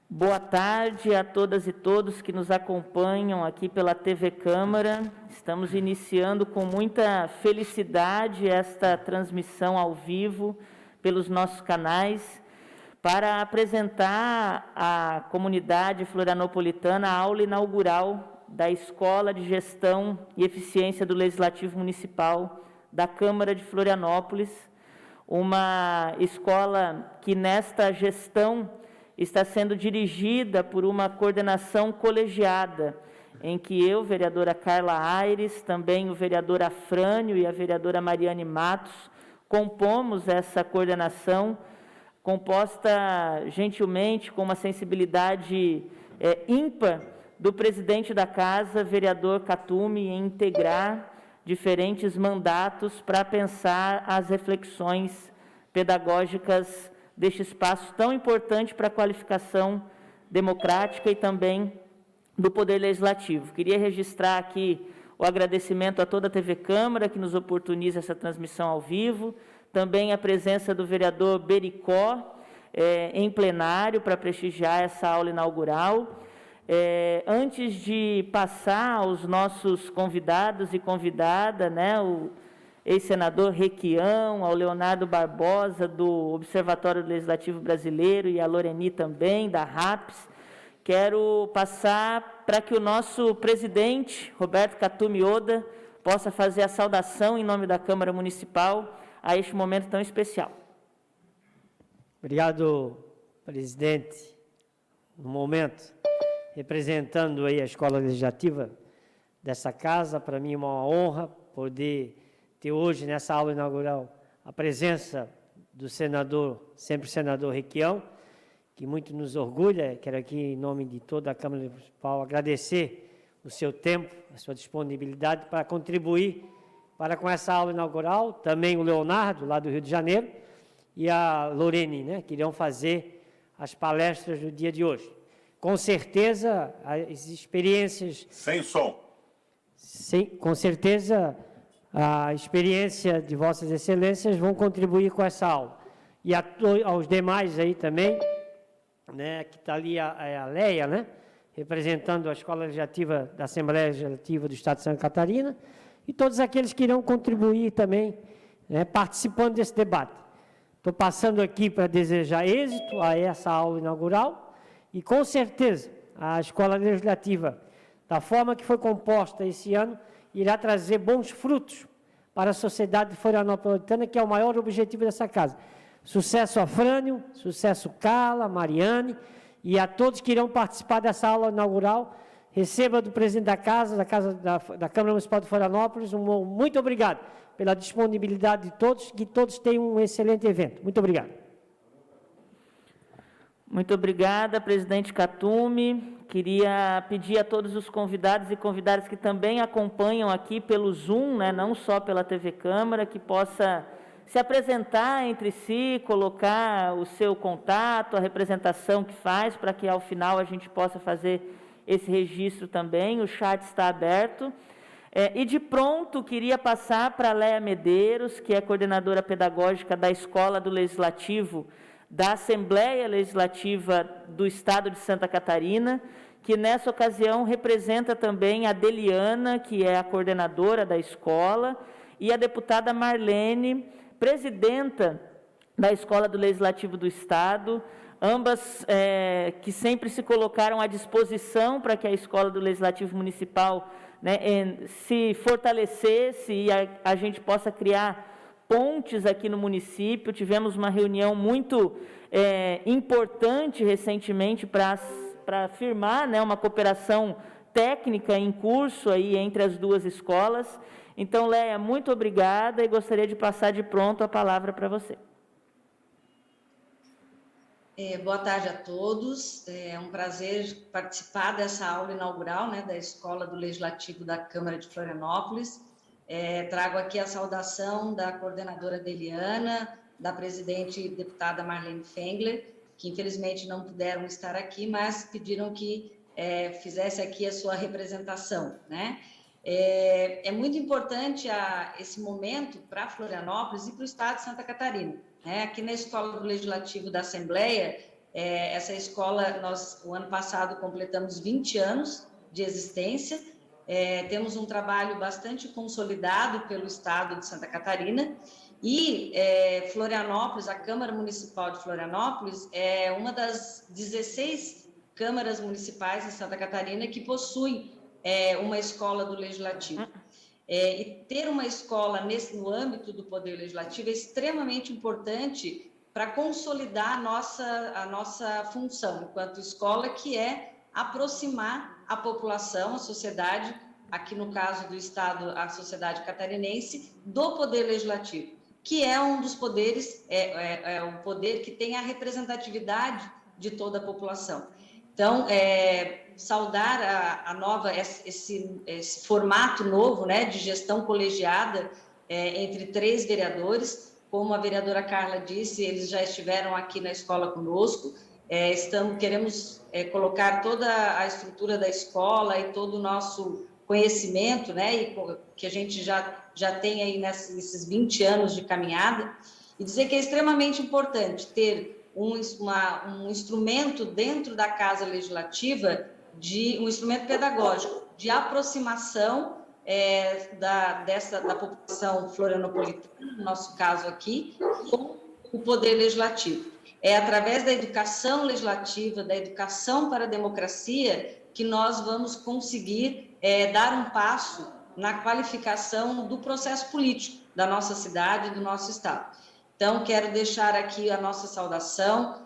Boa tarde a todas e todos que nos acompanham aqui pela TV Câmara. Estamos iniciando com muita felicidade esta transmissão ao vivo pelos nossos canais para apresentar à comunidade florianopolitana a aula inaugural da Escola de Gestão e Eficiência do Legislativo Municipal da Câmara de Florianópolis, uma escola que nesta gestão está sendo dirigida por uma coordenação colegiada, em que eu, vereadora Carla Aires, também o vereador Afrânio e a vereadora Mariane Matos, compomos essa coordenação, composta gentilmente com uma sensibilidade ímpar do presidente da Casa, vereador Catume, em integrar diferentes mandatos para pensar as reflexões pedagógicas deste espaço tão importante para a qualificação democrática e também do Poder Legislativo. Queria registrar aqui o agradecimento a toda a TV Câmara, que nos oportuniza essa transmissão ao vivo, também a presença do vereador Bericó em plenário para prestigiar essa aula inaugural. Antes de passar aos nossos convidados e convidada, né, o ex-senador Requião, ao Leonardo Barbosa, do Observatório Legislativo Brasileiro, e a Loreni também, da RAPS. Quero passar para que o nosso presidente, Roberto Catume Oda, possa fazer a saudação em nome da Câmara Municipal a este momento tão especial. Obrigado, presidente. No momento, representando aí a Escola Legislativa dessa casa, para mim é uma honra poder ter hoje, nessa aula inaugural, a presença do senador, sempre senador Requião, que muito nos orgulha. Quero aqui, em nome de toda a Câmara Municipal, agradecer o seu tempo, a sua disponibilidade para contribuir para com essa aula inaugural. Também o Leonardo, lá do Rio de Janeiro, e a Lorene, né, que irão fazer as palestras do dia de hoje. Com certeza, as experiências... Sem som. Sim, com certeza... a experiência de Vossas Excelências vão contribuir com essa aula. E aos demais aí também, né, que está ali a Leia, né, representando a Escola Legislativa da Assembleia Legislativa do Estado de Santa Catarina, e todos aqueles que irão contribuir também, né, participando desse debate. Estou passando aqui para desejar êxito a essa aula inaugural, e com certeza a Escola Legislativa, da forma que foi composta esse ano, irá trazer bons frutos para a sociedade florianopolitana, que é o maior objetivo dessa casa. Sucesso a Frânio, sucesso Carla, Mariane, e a todos que irão participar dessa aula inaugural. Receba do presidente da Casa, da Câmara Municipal de Florianópolis, muito obrigado pela disponibilidade de todos, que todos tenham um excelente evento. Muito obrigado. Muito obrigada, presidente Catume. Queria pedir a todos os convidados e convidadas que também acompanham aqui pelo Zoom, né, não só pela TV Câmara, que possa se apresentar entre si, colocar o seu contato, a representação que faz, para que ao final a gente possa fazer esse registro também. O chat está aberto. E de pronto, queria passar para a Leia Medeiros, que é coordenadora pedagógica da Escola do Legislativo da Assembleia Legislativa do Estado de Santa Catarina, que nessa ocasião representa também a Deliana, que é a coordenadora da escola, e a deputada Marlene, presidenta da Escola do Legislativo do Estado, ambas que sempre se colocaram à disposição para que a Escola do Legislativo Municipal, né, se fortalecesse e a gente possa criar pontes aqui no município. Tivemos uma reunião muito importante recentemente para firmar, né, uma cooperação técnica em curso aí entre as duas escolas. Então, Leia, muito obrigada, e gostaria de passar de pronto a palavra para você. Boa tarde a todos. É um prazer participar dessa aula inaugural, né, da Escola do Legislativo da Câmara de Florianópolis. Trago aqui a saudação da coordenadora Deliana, da presidente deputada Marlene Fengler, que infelizmente não puderam estar aqui, mas pediram que fizesse aqui a sua representação, né? É muito importante esse momento para Florianópolis e para o estado de Santa Catarina, né? Aqui na Escola do Legislativo da Assembleia, essa escola, nós, o ano passado, completamos 20 anos de existência, temos um trabalho bastante consolidado pelo estado de Santa Catarina, e Florianópolis, a Câmara Municipal de Florianópolis, é uma das 16 câmaras municipais em Santa Catarina que possuem uma escola do Legislativo. E ter uma escola no âmbito do Poder Legislativo é extremamente importante para consolidar a nossa função enquanto escola, que é aproximar a população, a sociedade, aqui no caso do Estado, a sociedade catarinense, do Poder Legislativo, que é um dos poderes, o poder que tem a representatividade de toda a população. Então, saudar esse formato novo, né, de gestão colegiada entre 3 vereadores, como a vereadora Carla disse, eles já estiveram aqui na escola conosco, queremos colocar toda a estrutura da escola e todo o nosso conhecimento, né, e que a gente já tem aí nesses 20 anos de caminhada, e dizer que é extremamente importante ter um instrumento dentro da Casa Legislativa, um instrumento pedagógico de aproximação da população florianopolitana, no nosso caso aqui, com o Poder Legislativo. É através da educação legislativa, da educação para a democracia, que nós vamos conseguir dar um passo na qualificação do processo político da nossa cidade e do nosso estado. Então, quero deixar aqui a nossa saudação,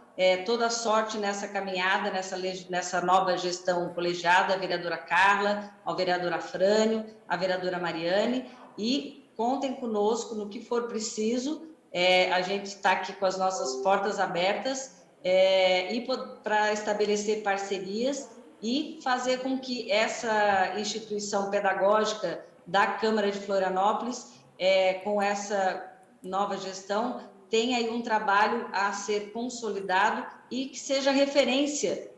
toda a sorte nessa caminhada, nessa nova gestão colegiada, a vereadora Carla, ao vereador Afrânio, a vereadora Mariane, e contem conosco no que for preciso, a gente está aqui com as nossas portas abertas e para estabelecer parcerias e fazer com que essa instituição pedagógica da Câmara de Florianópolis, com essa nova gestão, tem aí um trabalho a ser consolidado e que seja referência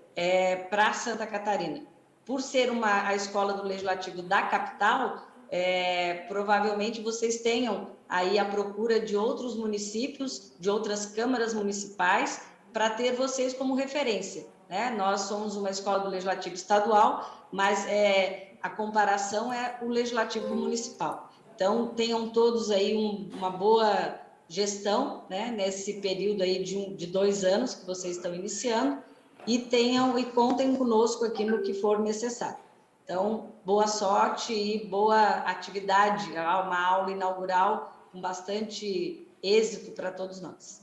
para Santa Catarina. Por ser a escola do Legislativo da capital, provavelmente vocês tenham aí a procura de outros municípios, de outras câmaras municipais, para ter vocês como referência, né? Nós somos uma escola do Legislativo estadual, mas a comparação é o Legislativo municipal. Então, tenham todos aí uma boa gestão, né, nesse período aí de 2 anos que vocês estão iniciando, e contem conosco aqui no que for necessário. Então, boa sorte e boa atividade, uma aula inaugural com bastante êxito para todos nós.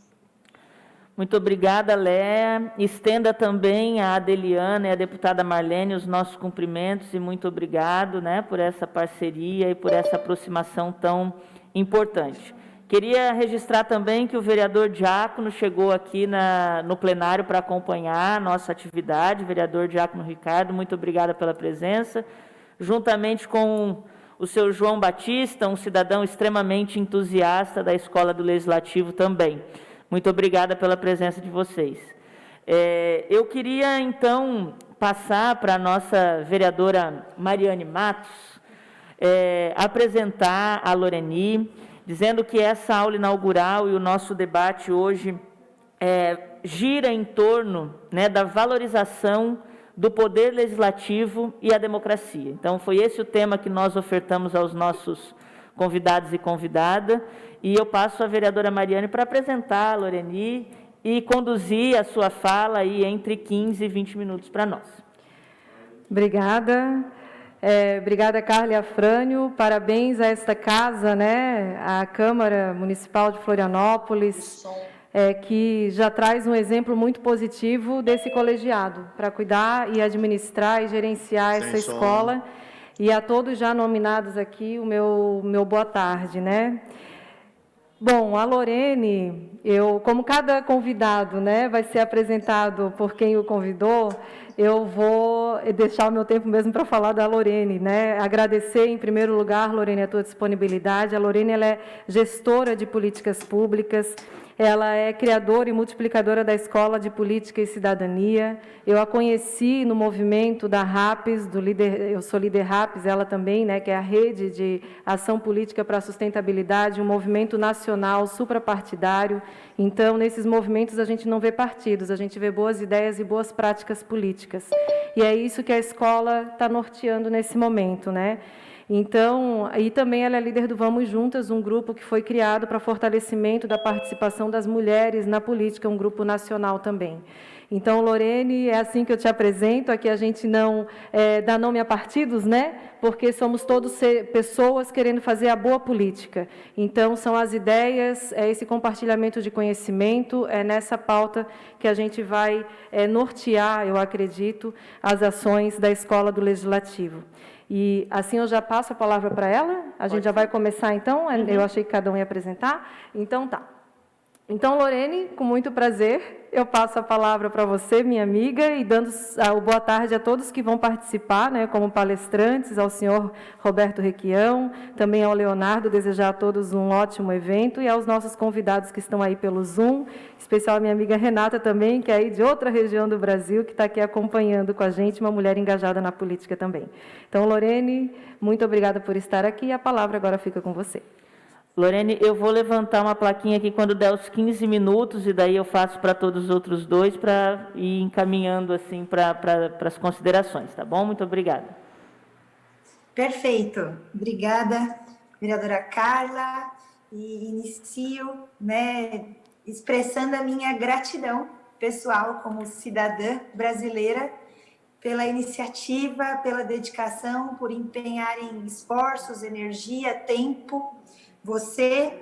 Muito obrigada, Léa. Estenda também a Adeliana e a deputada Marlene os nossos cumprimentos e muito obrigado, né, por essa parceria e por essa aproximação tão importante. Queria registrar também que o vereador Diácono chegou aqui no plenário para acompanhar a nossa atividade. Vereador Diácono Ricardo, muito obrigada pela presença, juntamente com o seu João Batista, um cidadão extremamente entusiasta da Escola do Legislativo também. Muito obrigada pela presença de vocês. Eu queria, então, passar para a nossa vereadora Mariane Matos, apresentar a Loreni, dizendo que essa aula inaugural e o nosso debate hoje gira em torno, né, da valorização do Poder Legislativo e a democracia. Então, foi esse o tema que nós ofertamos aos nossos convidados e convidada, e eu passo a vereadora Mariane para apresentar a Loreni e conduzir a sua fala aí entre 15 e 20 minutos para nós. Obrigada. Obrigada, Carla e Afrânio. Parabéns a esta casa, né, a Câmara Municipal de Florianópolis, que já traz um exemplo muito positivo desse colegiado, para cuidar e administrar e gerenciar essa escola. E a todos já nominados aqui, o meu boa tarde, né? Bom, a Lorene, como cada convidado, né, vai ser apresentado por quem o convidou, eu vou deixar o meu tempo mesmo para falar da Lorene, né? Agradecer, em primeiro lugar, Lorene, a tua disponibilidade. A Lorene, ela é gestora de políticas públicas, Ela é criadora e multiplicadora da Escola de Política e Cidadania. Eu a conheci no movimento da RAPES, eu sou líder RAPES, ela também, né, que é a Rede de Ação Política para a Sustentabilidade, um movimento nacional suprapartidário. Então, nesses movimentos, a gente não vê partidos, a gente vê boas ideias e boas práticas políticas. E é isso que a escola está norteando nesse momento, né? Então, e também ela é líder do Vamos Juntas, um grupo que foi criado para fortalecimento da participação das mulheres na política, um grupo nacional também. Então, Lorene, é assim que eu te apresento, aqui a gente não dá nome a partidos, né? Porque somos todos pessoas querendo fazer a boa política. Então, são as ideias, é esse compartilhamento de conhecimento, é nessa pauta que a gente vai nortear, eu acredito, as ações da Escola do Legislativo. E assim eu já passo a palavra para ela. A gente já vai começar, então? Eu achei que cada um ia apresentar. Então, tá. Então, Lorene, com muito prazer, eu passo a palavra para você, minha amiga, e dando boa tarde a todos que vão participar, né, como palestrantes, ao senhor Roberto Requião, também ao Leonardo, desejar a todos um ótimo evento, e aos nossos convidados que estão aí pelo Zoom, em especial a minha amiga Renata também, que é aí de outra região do Brasil, que está aqui acompanhando com a gente, uma mulher engajada na política também. Então, Lorene, muito obrigada por estar aqui, e a palavra agora fica com você. Lorene, eu vou levantar uma plaquinha aqui quando der os 15 minutos, e daí eu faço para todos os outros dois, para ir encaminhando assim para as considerações, tá bom? Muito obrigada. Perfeito. Obrigada, vereadora Carla, e inicio, né, expressando a minha gratidão pessoal como cidadã brasileira pela iniciativa, pela dedicação, por empenharem esforços, energia, tempo. Você,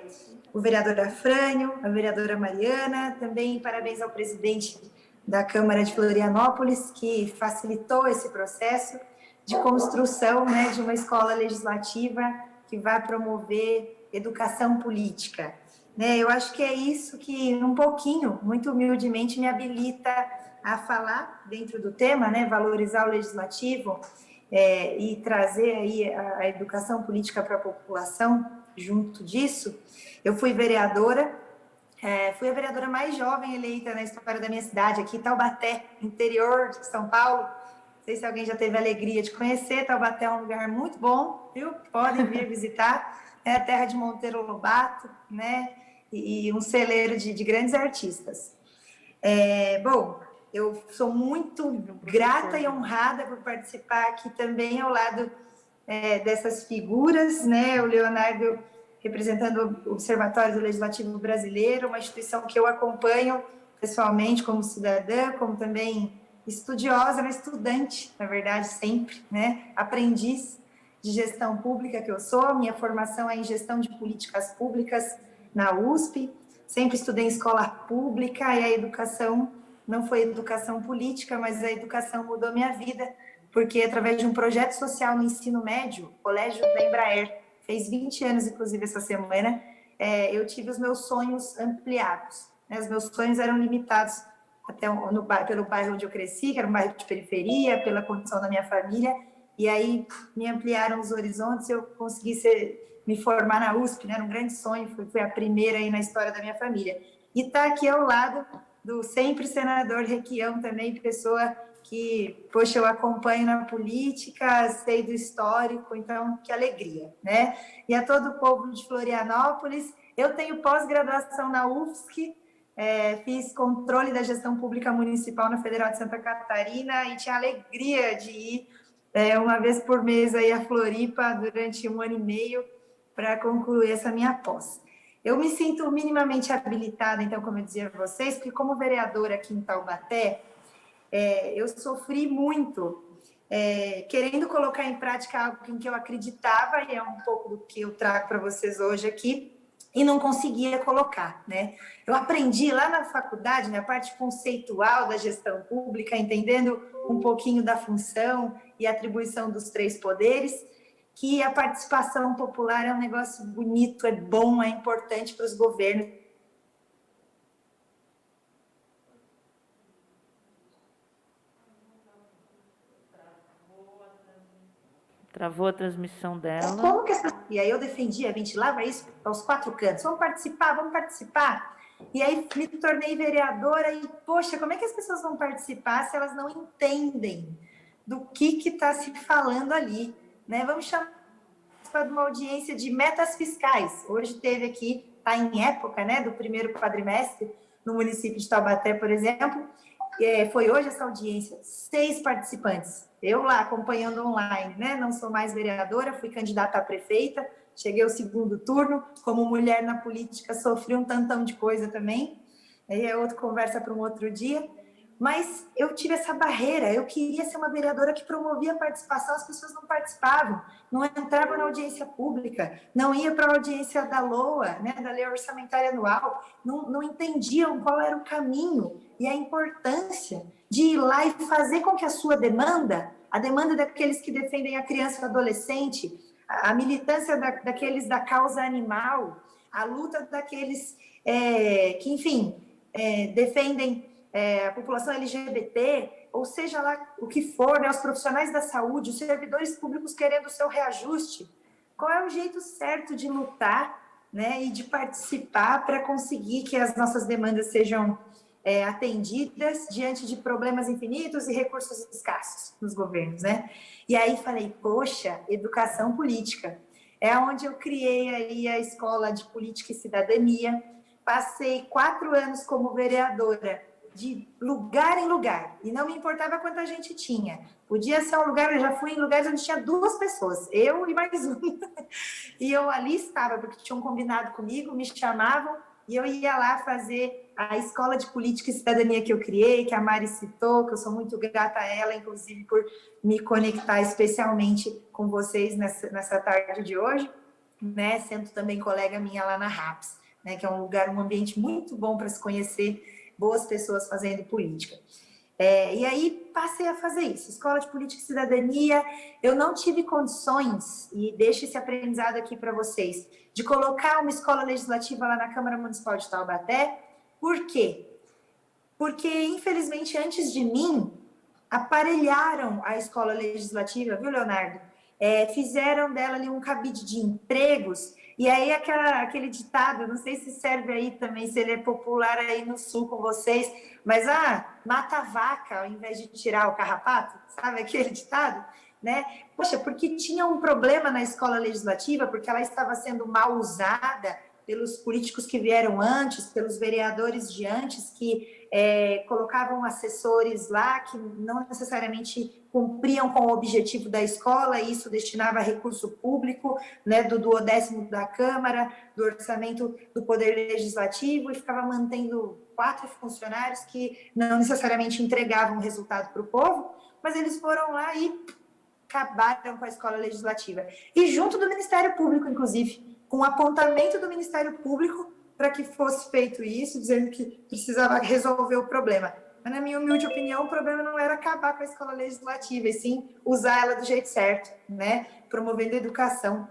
o vereador Afrânio, a vereadora Mariana, também parabéns ao presidente da Câmara de Florianópolis, que facilitou esse processo de construção, né, de uma escola legislativa que vai promover educação política. Né, eu acho que é isso que, um pouquinho, muito humildemente, me habilita a falar dentro do tema, né, valorizar o legislativo e trazer aí a educação política para a população. Junto disso, eu fui vereadora, fui a vereadora mais jovem eleita na história da minha cidade, aqui em Taubaté, interior de São Paulo. Não sei se alguém já teve a alegria de conhecer. Taubaté é um lugar muito bom, viu? Podem vir visitar. É a terra de Monteiro Lobato, né? E um celeiro de grandes artistas. Bom, eu sou muito grata e honrada por participar aqui também ao lado dessas figuras, né? O Leonardo representando o Observatório do Legislativo Brasileiro, uma instituição que eu acompanho pessoalmente como cidadã, como também estudiosa, mas estudante, na verdade, sempre, né? Aprendiz de gestão pública que eu sou, minha formação é em gestão de políticas públicas na USP, sempre estudei em escola pública e a educação não foi educação política, mas a educação mudou minha vida, porque através de um projeto social no ensino médio, o Colégio da Embraer, fez 20 anos, inclusive, essa semana, eu tive os meus sonhos ampliados. Né? Os meus sonhos eram limitados até pelo bairro onde eu cresci, que era um bairro de periferia, pela condição da minha família, e aí me ampliaram os horizontes, eu consegui me formar na USP, né? Era um grande sonho, fui a primeira aí na história da minha família. E está aqui ao lado do sempre senador Requião também, pessoa que, poxa, eu acompanho na política, sei do histórico, então, que alegria, né? E a todo o povo de Florianópolis, eu tenho pós-graduação na UFSC, fiz controle da gestão pública municipal na Federal de Santa Catarina e tinha a alegria de ir uma vez por mês aí a Floripa durante 1 ano e meio para concluir essa minha pós. Eu me sinto minimamente habilitada, então, como eu dizia a vocês, porque como vereadora aqui em Taubaté, eu sofri muito querendo colocar em prática algo em que eu acreditava, e é um pouco do que eu trago para vocês hoje aqui, e não conseguia colocar, né? Eu aprendi lá na faculdade, na parte conceitual da gestão pública, entendendo um pouquinho da função e atribuição dos 3 poderes, que a participação popular é um negócio bonito, é bom, é importante para os governos. Travou a transmissão dela. Como que essa... E aí eu defendia, ventilava isso aos 4 cantos. Vamos participar, vamos participar. E aí me tornei vereadora e, poxa, como é que as pessoas vão participar se elas não entendem do que está se falando ali, né? Vamos chamar de uma audiência de metas fiscais. Hoje teve aqui, está em época, né, do primeiro quadrimestre, no município de Taubaté, por exemplo, foi hoje essa audiência, 6 participantes. Eu lá acompanhando online, né? Não sou mais vereadora, fui candidata a prefeita, cheguei ao segundo turno, como mulher na política sofri um tantão de coisa também, aí é outra conversa para um outro dia, mas eu tive essa barreira, eu queria ser uma vereadora que promovia a participação, as pessoas não participavam, não entravam na audiência pública, não ia para a audiência da LOA, né, da Lei Orçamentária Anual, não entendiam qual era o caminho e a importância de ir lá e fazer com que a sua demanda, a demanda daqueles que defendem a criança e o adolescente, a militância daqueles da causa animal, a luta daqueles que, enfim, defendem a população LGBT, ou seja lá o que for, né, os profissionais da saúde, os servidores públicos querendo o seu reajuste. Qual é o jeito certo de lutar, né, e de participar para conseguir que as nossas demandas sejam atendidas diante de problemas infinitos e recursos escassos nos governos, né? E aí falei, poxa, educação política. É onde eu criei aí a Escola de Política e Cidadania, passei 4 anos como vereadora, de lugar em lugar, e não me importava quanta gente tinha. Podia ser um lugar, eu já fui em lugares onde tinha 2 pessoas, eu e mais um. E eu ali estava, porque tinham combinado comigo, me chamavam, e eu ia lá fazer a Escola de Política e Cidadania que eu criei, que a Mari citou, que eu sou muito grata a ela, inclusive, por me conectar especialmente com vocês nessa tarde de hoje, né? Sendo também colega minha lá na RAPS, né? Que é um lugar, um ambiente muito bom para se conhecer boas pessoas fazendo política. E aí passei a fazer isso, Escola de Política e Cidadania. Eu não tive condições, e deixo esse aprendizado aqui para vocês, de colocar uma escola legislativa lá na Câmara Municipal de Taubaté. Por quê? Porque, infelizmente, antes de mim, aparelharam a escola legislativa, viu, Leonardo? Fizeram dela ali um cabide de empregos, e aí aquele ditado, não sei se serve aí também, se ele é popular aí no Sul com vocês, mas mata a vaca ao invés de tirar o carrapato, sabe aquele ditado? Né? Poxa, porque tinha um problema na escola legislativa, porque ela estava sendo mal usada pelos políticos que vieram antes, pelos vereadores de antes, que colocavam assessores lá que não necessariamente cumpriam com o objetivo da escola, e isso destinava recurso público, né, do 10º da Câmara, do orçamento do Poder Legislativo, e ficava mantendo 4 funcionários que não necessariamente entregavam resultado para o povo, mas eles foram lá e acabaram com a escola legislativa. E junto do Ministério Público, inclusive, com o apontamento do Ministério Público para que fosse feito isso, dizendo que precisava resolver o problema. Mas, na minha humilde opinião, o problema não era acabar com a escola legislativa, e sim usar ela do jeito certo, né? Promovendo educação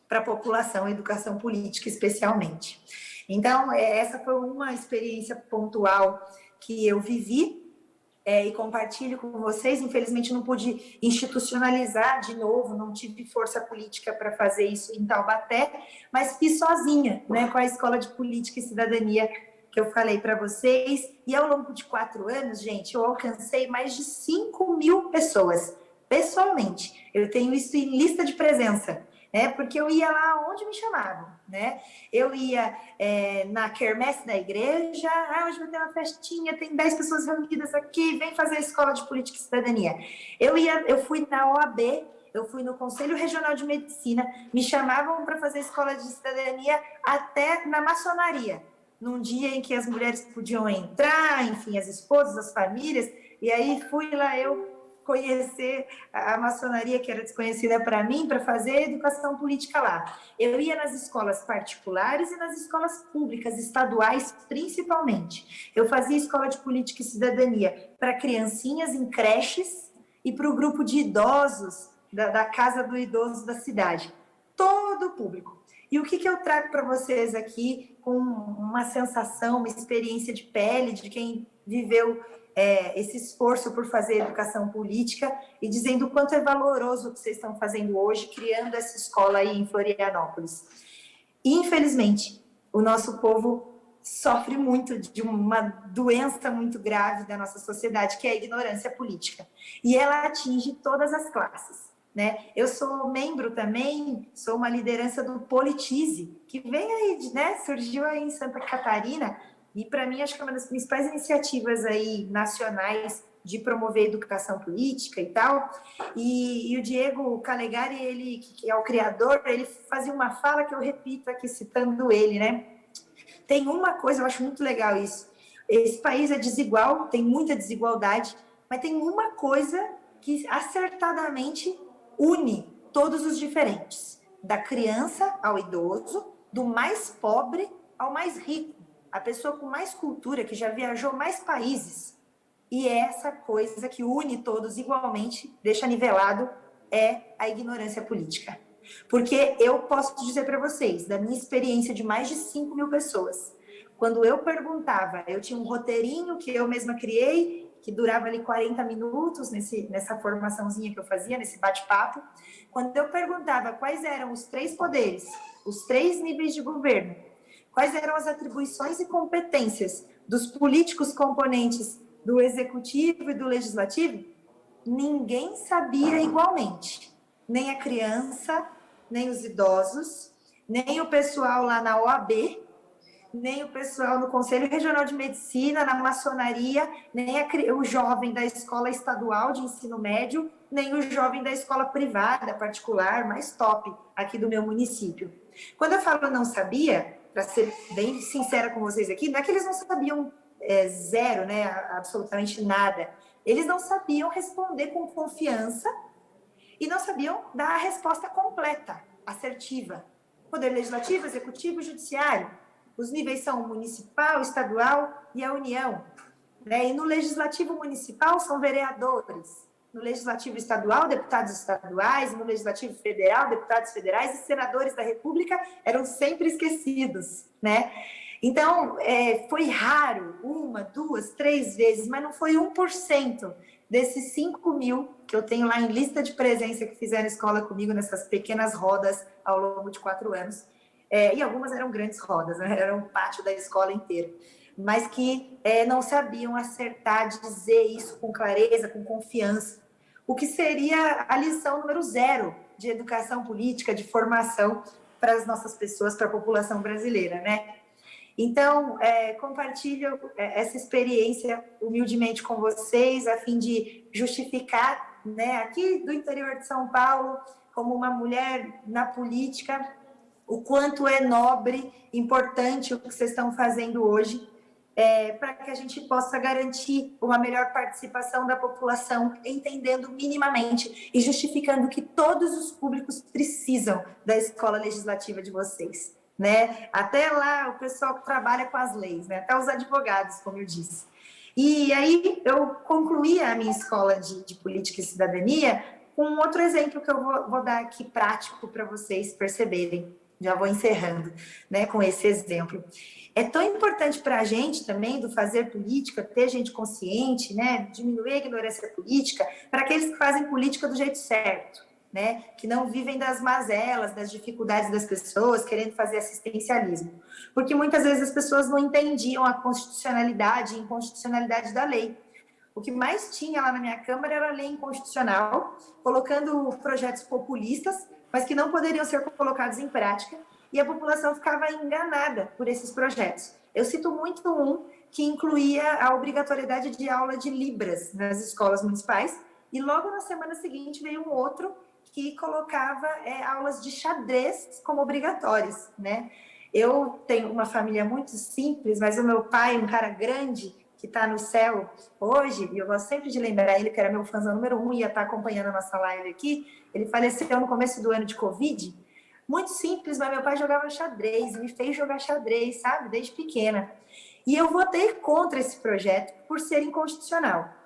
para a população, educação política especialmente. Então, essa foi uma experiência pontual que eu vivi, e compartilho com vocês. Infelizmente não pude institucionalizar de novo, não tive força política para fazer isso em Taubaté, mas fiz sozinha, né, com a Escola de Política e Cidadania que eu falei para vocês, e ao longo de 4 anos, gente, eu alcancei mais de 5.000 pessoas, pessoalmente. Eu tenho isso em lista de presença, né, porque eu ia lá onde me chamavam, né? Eu ia na quermesse da igreja, hoje vai ter uma festinha, tem 10 pessoas reunidas aqui, vem fazer a Escola de Política e Cidadania. Eu fui na OAB, eu fui no Conselho Regional de Medicina, me chamavam para fazer a Escola de Cidadania até na maçonaria, num dia em que as mulheres podiam entrar, enfim, as esposas, as famílias, e aí fui lá eu conhecer a maçonaria, que era desconhecida para mim, para fazer educação política lá. Eu ia nas escolas particulares e nas escolas públicas, estaduais principalmente. Eu fazia escola de política e cidadania para criancinhas em creches e para o grupo de idosos da Casa do Idoso da cidade. Todo o público. E o que eu trago para vocês aqui com uma sensação, uma experiência de pele de quem viveu esse esforço por fazer educação política, e dizendo o quanto é valoroso o que vocês estão fazendo hoje, criando essa escola aí em Florianópolis. Infelizmente, o nosso povo sofre muito de uma doença muito grave da nossa sociedade, que é a ignorância política. E ela atinge todas as classes, né? Eu sou membro também, sou uma liderança do Politize, que vem aí, né? Surgiu aí em Santa Catarina, e para mim acho que é uma das principais iniciativas aí nacionais de promover educação política e tal. E o Diego Calegari, ele, que é o criador, ele fazia uma fala que eu repito aqui, citando ele, né? Tem uma coisa, eu acho muito legal isso. Esse país é desigual, tem muita desigualdade, mas tem uma coisa que acertadamente une todos os diferentes, da criança ao idoso, do mais pobre ao mais rico, a pessoa com mais cultura, que já viajou mais países. E essa coisa que une todos igualmente, deixa nivelado, é a ignorância política. Porque eu posso dizer para vocês, da minha experiência de mais de 5 mil pessoas, quando eu perguntava, eu tinha um roteirinho que eu mesma criei, que durava ali 40 minutos nessa formaçãozinha que eu fazia, nesse bate-papo. Quando eu perguntava quais eram os 3 poderes, os 3 níveis de governo, quais eram as atribuições e competências dos políticos componentes do executivo e do legislativo, ninguém sabia igualmente. Nem a criança, nem os idosos, nem o pessoal lá na OAB, nem o pessoal no Conselho Regional de Medicina, na maçonaria, nem o jovem da escola estadual de ensino médio, nem o jovem da escola privada, particular, mais top, aqui do meu município. Quando eu falo não sabia, para ser bem sincera com vocês aqui, não é que eles não sabiam zero, né, absolutamente nada. Eles não sabiam responder com confiança e não sabiam dar a resposta completa, assertiva. Poder legislativo, executivo e judiciário. Os níveis são o municipal, estadual e a União. Né? E no legislativo municipal são vereadores. No legislativo estadual, deputados estaduais. No legislativo federal, deputados federais. E senadores da República eram sempre esquecidos. Né? Então, foi raro, 1, 2, 3 vezes, mas não foi 1% desses 5 mil que eu tenho lá em lista de presença que fizeram escola comigo nessas pequenas rodas ao longo de 4 anos. E algumas eram grandes rodas, né? Era um pátio da escola inteira. Mas que não sabiam acertar, dizer isso com clareza, com confiança. O que seria a lição número 0 de educação política, de formação para as nossas pessoas, para a população brasileira, né? Então, compartilho essa experiência humildemente com vocês, a fim de justificar, né, aqui do interior de São Paulo, como uma mulher na política, o quanto é nobre, importante o que vocês estão fazendo hoje, para que a gente possa garantir uma melhor participação da população, entendendo minimamente e justificando que todos os públicos precisam da escola legislativa de vocês. Né? Até lá o pessoal que trabalha com as leis, né? Até os advogados, como eu disse. E aí eu concluí a minha escola de política e cidadania com um outro exemplo que eu vou dar aqui prático para vocês perceberem. Já vou encerrando, né, com esse exemplo. É tão importante para a gente também, do fazer política, ter gente consciente, né, diminuir a ignorância política, para aqueles que fazem política do jeito certo. Né, que não vivem das mazelas, das dificuldades das pessoas, querendo fazer assistencialismo. Porque muitas vezes as pessoas não entendiam a constitucionalidade e inconstitucionalidade da lei. O que mais tinha lá na minha Câmara era a lei inconstitucional, colocando projetos populistas, mas que não poderiam ser colocados em prática, e a população ficava enganada por esses projetos. Eu cito muito um que incluía a obrigatoriedade de aula de Libras nas escolas municipais, e logo na semana seguinte veio um outro que colocava aulas de xadrez como obrigatórias, né? Eu tenho uma família muito simples, mas o meu pai, um cara grande, que está no céu hoje, e eu gosto sempre de lembrar ele, que era meu fãzão número 1, ia estar acompanhando a nossa live aqui, ele faleceu no começo do ano de Covid, muito simples, mas meu pai jogava xadrez, me fez jogar xadrez, sabe, desde pequena. E eu votei contra esse projeto por ser inconstitucional.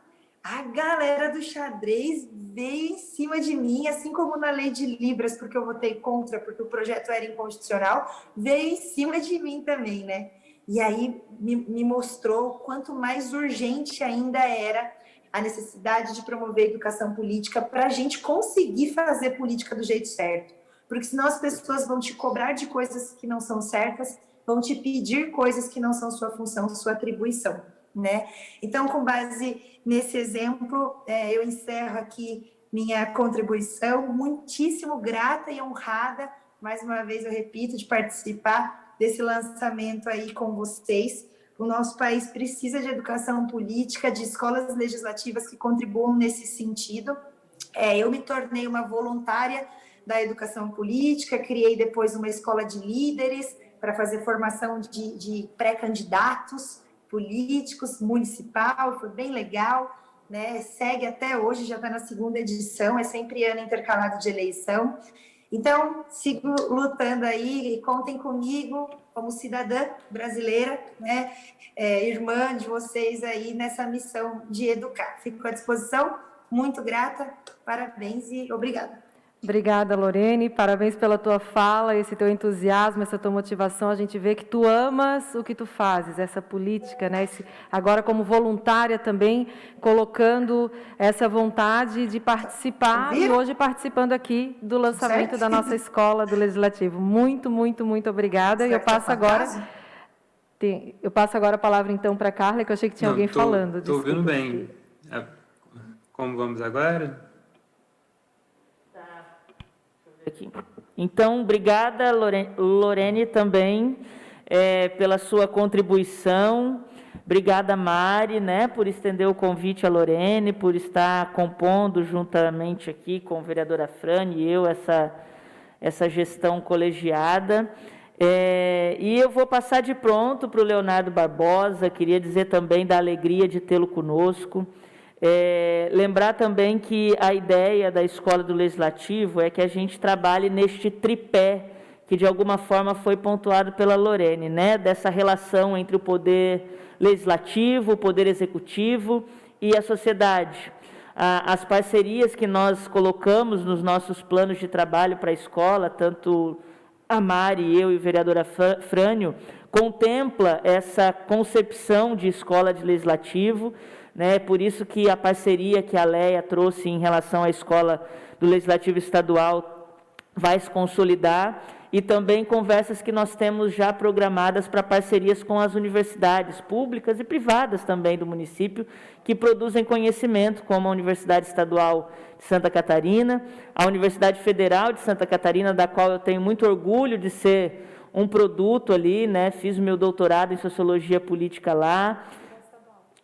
A galera do xadrez veio em cima de mim, assim como na lei de Libras, porque eu votei contra, porque o projeto era inconstitucional, veio em cima de mim também, né? E aí me mostrou o quanto mais urgente ainda era a necessidade de promover educação política para a gente conseguir fazer política do jeito certo. Porque senão as pessoas vão te cobrar de coisas que não são certas vão te pedir coisas que não são sua função, sua atribuição, né? Então, com base nesse exemplo, eu encerro aqui minha contribuição, muitíssimo grata e honrada, mais uma vez eu repito, de participar desse lançamento aí com vocês. O nosso país precisa de educação política, de escolas legislativas que contribuam nesse sentido. Eu me tornei uma voluntária da educação política, criei depois uma escola de líderes para fazer formação de pré-candidatos políticos, municipal, foi bem legal, né? Segue até hoje, já está na 2ª edição, é sempre ano intercalado de eleição. Então, sigo lutando aí, e contem comigo como cidadã brasileira, né? Irmã de vocês aí nessa missão de educar. Fico à disposição, muito grata, parabéns e obrigada. Obrigada, Lorene. Parabéns pela tua fala, esse teu entusiasmo, essa tua motivação. A gente vê que tu amas o que tu fazes, essa política, né? Agora, como voluntária também, colocando essa vontade de participar e hoje participando aqui do lançamento da nossa escola do Legislativo. Muito, muito, muito obrigada. E eu passo agora a palavra, então, para a Carla, que eu achei que tinha alguém falando. Estou ouvindo bem. Como vamos agora? Aqui. Então, obrigada, Lorene, também, pela sua contribuição. Obrigada, Mari, né, por estender o convite à Lorene, por estar compondo juntamente aqui com a vereadora Fran e eu essa gestão colegiada. E eu vou passar de pronto para o Leonardo Barbosa, queria dizer também da alegria de tê-lo conosco. Lembrar também que a ideia da Escola do Legislativo é que a gente trabalhe neste tripé, que de alguma forma foi pontuado pela Lorene, né? Dessa relação entre o poder legislativo, o poder executivo e a sociedade. As parcerias que nós colocamos nos nossos planos de trabalho para a escola, tanto a Mari, eu e a vereadora Frânio, contempla essa concepção de escola de legislativo, né? Por isso que a parceria que a Leia trouxe em relação à escola do Legislativo Estadual vai se consolidar, e também conversas que nós temos já programadas para parcerias com as universidades públicas e privadas também do município, que produzem conhecimento, como a Universidade Estadual de Santa Catarina, a Universidade Federal de Santa Catarina, da qual eu tenho muito orgulho de ser um produto ali, né? Fiz o meu doutorado em Sociologia Política lá,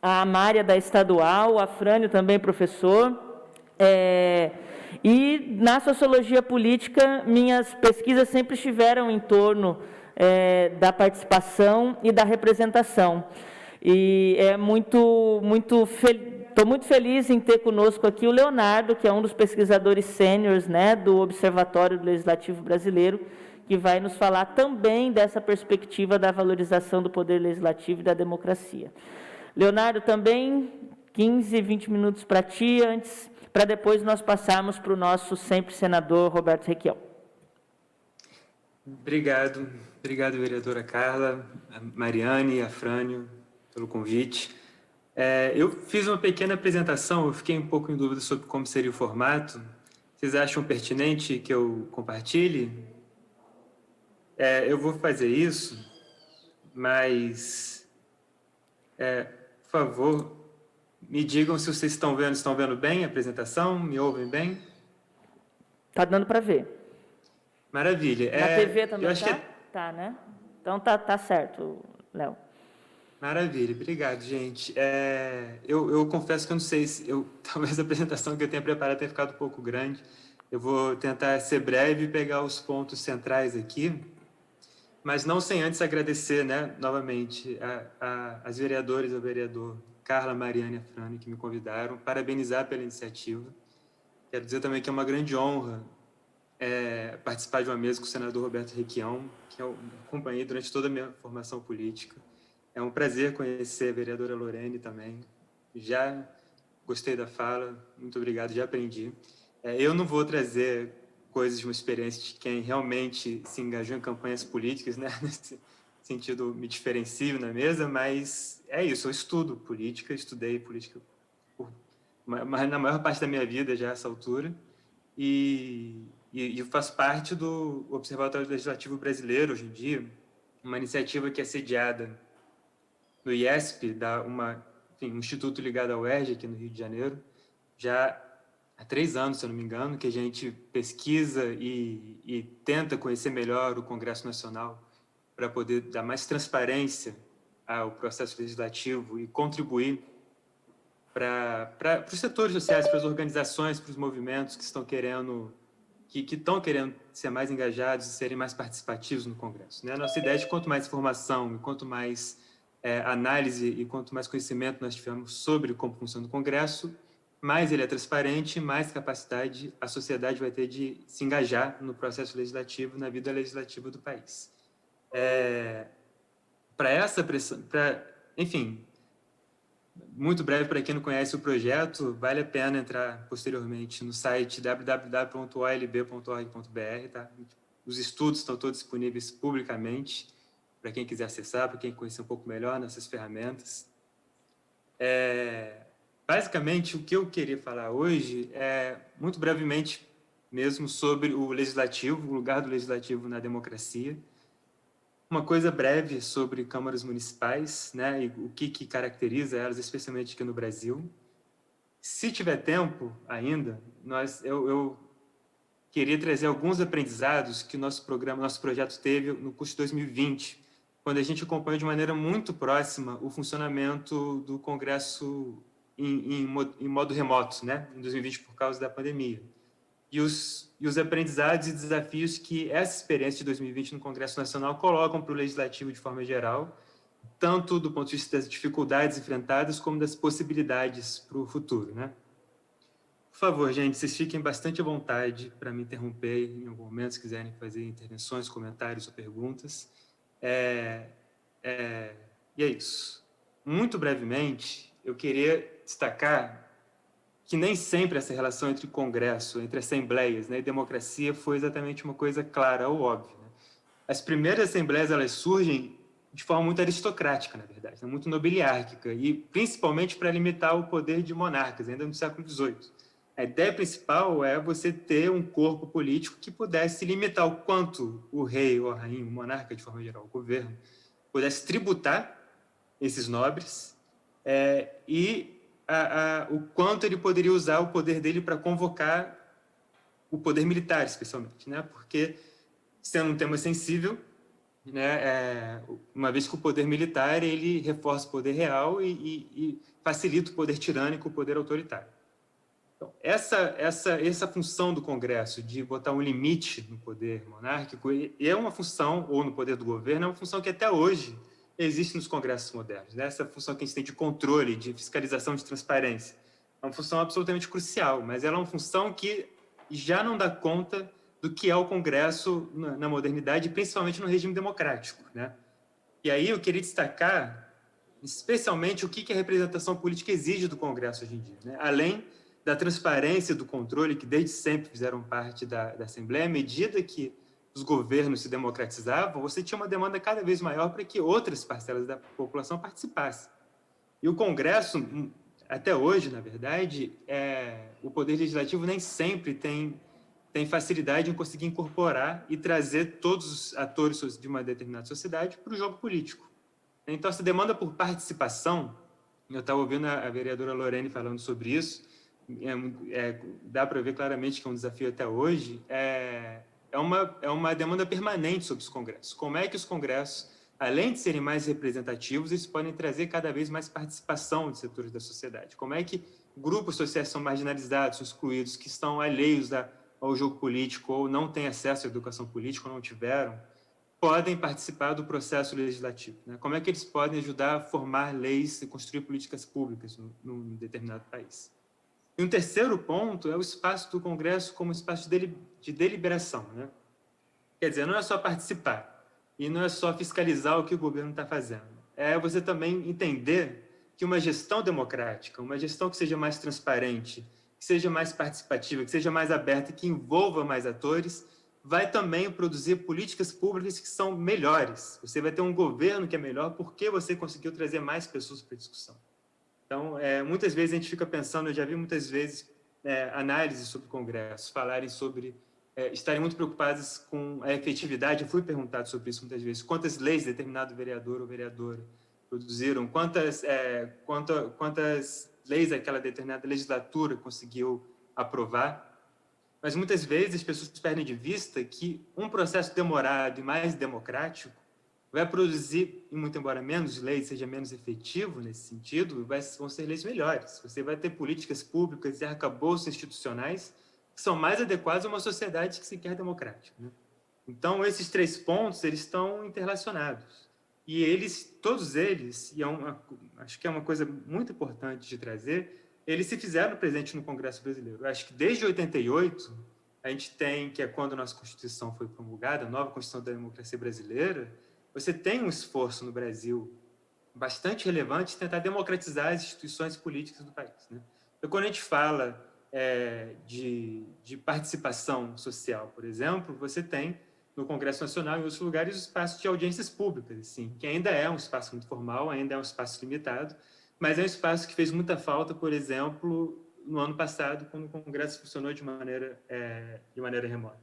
a Mária da Estadual, a Frânio também professor, e na Sociologia Política minhas pesquisas sempre estiveram em torno da participação e da representação, e estou muito feliz em ter conosco aqui o Leonardo, que é um dos pesquisadores sêniores, né, do Observatório do Legislativo Brasileiro, que vai nos falar também dessa perspectiva da valorização do poder legislativo e da democracia. Leonardo, também 15, 20 minutos para ti, para depois nós passarmos para o nosso sempre senador Roberto Requião. Obrigado, vereadora Carla, a Mariane e a Frânio, pelo convite. Eu fiz uma pequena apresentação, eu fiquei um pouco em dúvida sobre como seria o formato. Vocês acham pertinente que eu compartilhe? Eu vou fazer isso, mas... por favor, me digam se vocês estão vendo bem a apresentação, me ouvem bem? Está dando para ver. Maravilha. Na TV também está? Tá, né? Então tá certo, Léo. Maravilha, obrigado, gente. Eu confesso que eu não sei se... talvez a apresentação que eu tenha preparado tenha ficado um pouco grande. Eu vou tentar ser breve e pegar os pontos centrais aqui, mas não sem antes agradecer, né, novamente as vereadoras e ao vereador Carla, Mariane e Frânio, que me convidaram, parabenizar pela iniciativa. Quero dizer também que é uma grande honra participar de uma mesa com o senador Roberto Requião, que eu acompanhei durante toda a minha formação política. É um prazer conhecer a vereadora Lorene também. Já gostei da fala, muito obrigado, já aprendi. Eu não vou trazer coisas de uma experiência de quem realmente se engajou em campanhas políticas, né? Nesse sentido, me diferencio na mesa, mas é isso, eu estudo política, estudei política na maior parte da minha vida já a essa altura, e faço parte do Observatório Legislativo Brasileiro hoje em dia, uma iniciativa que é sediada no IESP, um instituto ligado ao UERJ, aqui no Rio de Janeiro, já há 3 anos, se eu não me engano, que a gente pesquisa e tenta conhecer melhor o Congresso Nacional para poder dar mais transparência ao processo legislativo e contribuir para os setores sociais, para as organizações, para os movimentos que estão querendo ser mais engajados e serem mais participativos no Congresso, né? A nossa ideia é de quanto mais informação, e quanto mais análise e quanto mais conhecimento nós tivermos sobre como funciona o Congresso, mais ele é transparente, mais capacidade a sociedade vai ter de se engajar no processo legislativo, na vida legislativa do país. Para essa pressão, enfim, muito breve para quem não conhece o projeto, vale a pena entrar posteriormente no site www.olb.org.br, tá? Os estudos estão todos disponíveis publicamente, para quem quiser acessar, para quem conhecer um pouco melhor nessas ferramentas. Basicamente, o que eu queria falar hoje é, muito brevemente mesmo, sobre o legislativo, o lugar do legislativo na democracia. Uma coisa breve sobre câmaras municipais, né, e o que caracteriza elas, especialmente aqui no Brasil. Se tiver tempo ainda, eu queria trazer alguns aprendizados que o nosso projeto teve no curso de 2020, quando a gente acompanhou de maneira muito próxima o funcionamento do Congresso em modo remoto, né, em 2020 por causa da pandemia. E os aprendizados e desafios que essa experiência de 2020 no Congresso Nacional colocam para o Legislativo de forma geral, tanto do ponto de vista das dificuldades enfrentadas, como das possibilidades para o futuro, né? Por favor, gente, vocês fiquem bastante à vontade para me interromper em algum momento, se quiserem fazer intervenções, comentários ou perguntas. E é isso. Muito brevemente, eu queria destacar que nem sempre essa relação entre Congresso, entre assembleias, né, e democracia foi exatamente uma coisa clara ou óbvia, né? As primeiras assembleias, elas surgem de forma muito aristocrática, na verdade, né, muito nobiliárquica, e principalmente para limitar o poder de monarcas, ainda no século XVIII. A ideia principal é você ter um corpo político que pudesse limitar o quanto o rei ou a rainha, o monarca, de forma geral, o governo, pudesse tributar esses nobres e o quanto ele poderia usar o poder dele para convocar o poder militar, especialmente, né? Porque, sendo um tema sensível, né, uma vez que o poder militar ele reforça o poder real e facilita o poder tirânico, o poder autoritário. Então, essa função do Congresso de botar um limite no poder monárquico é uma função, ou no poder do governo, é uma função que até hoje existe nos congressos modernos, né? Essa função que a gente tem de controle, de fiscalização, de transparência. É uma função absolutamente crucial, mas ela é uma função que já não dá conta do que é o Congresso na modernidade, principalmente no regime democrático, né? E aí eu queria destacar, especialmente, o que a representação política exige do Congresso hoje em dia, né? Além da transparência e do controle, que desde sempre fizeram parte da Assembleia, à medida que os governos se democratizavam, você tinha uma demanda cada vez maior para que outras parcelas da população participassem. E o Congresso, até hoje, na verdade, o Poder Legislativo nem sempre tem facilidade em conseguir incorporar e trazer todos os atores de uma determinada sociedade para o jogo político. Então, essa demanda por participação, eu estava ouvindo a vereadora Lorene falando sobre isso, dá para ver claramente que é um desafio até hoje, é uma demanda permanente sobre os congressos. Como é que os congressos, além de serem mais representativos, eles podem trazer cada vez mais participação de setores da sociedade? Como é que grupos sociais são marginalizados, são excluídos, que estão alheios ao jogo político ou não têm acesso à educação política ou não tiveram, podem participar do processo legislativo, né? Como é que eles podem ajudar a formar leis e construir políticas públicas num determinado país? E um terceiro ponto é o espaço do Congresso como espaço de deliberação, né? Quer dizer, não é só participar e não é só fiscalizar o que o governo está fazendo. É você também entender que uma gestão democrática, uma gestão que seja mais transparente, que seja mais participativa, que seja mais aberta, que envolva mais atores, vai também produzir políticas públicas que são melhores. Você vai ter um governo que é melhor porque você conseguiu trazer mais pessoas para a discussão. Então, muitas vezes a gente fica pensando, eu já vi muitas vezes análises sobre o Congresso, falarem sobre estarem muito preocupadas com a efetividade. Eu fui perguntado sobre isso muitas vezes. Quantas leis determinado vereador ou vereadora produziram? Quantas leis aquela determinada legislatura conseguiu aprovar? Mas muitas vezes as pessoas perdem de vista que um processo demorado e mais democrático vai produzir, e muito embora menos leis seja menos efetivo nesse sentido, vão ser leis melhores. Você vai ter políticas públicas e arcabouços institucionais que são mais adequados a uma sociedade que se quer democrática, né? Então, esses 3 pontos, eles estão interrelacionados. E todos eles, e acho que é uma coisa muito importante de trazer, eles se fizeram presente no Congresso Brasileiro. Eu acho que desde 88, a gente tem, que é quando a nossa Constituição foi promulgada, a nova Constituição da Democracia Brasileira, você tem um esforço no Brasil bastante relevante de tentar democratizar as instituições políticas do país, né? Então, quando a gente fala de participação social, por exemplo, você tem no Congresso Nacional e em outros lugares o espaço de audiências públicas, assim, que ainda é um espaço muito formal, ainda é um espaço limitado, mas é um espaço que fez muita falta, por exemplo, no ano passado, quando o Congresso funcionou de maneira remota.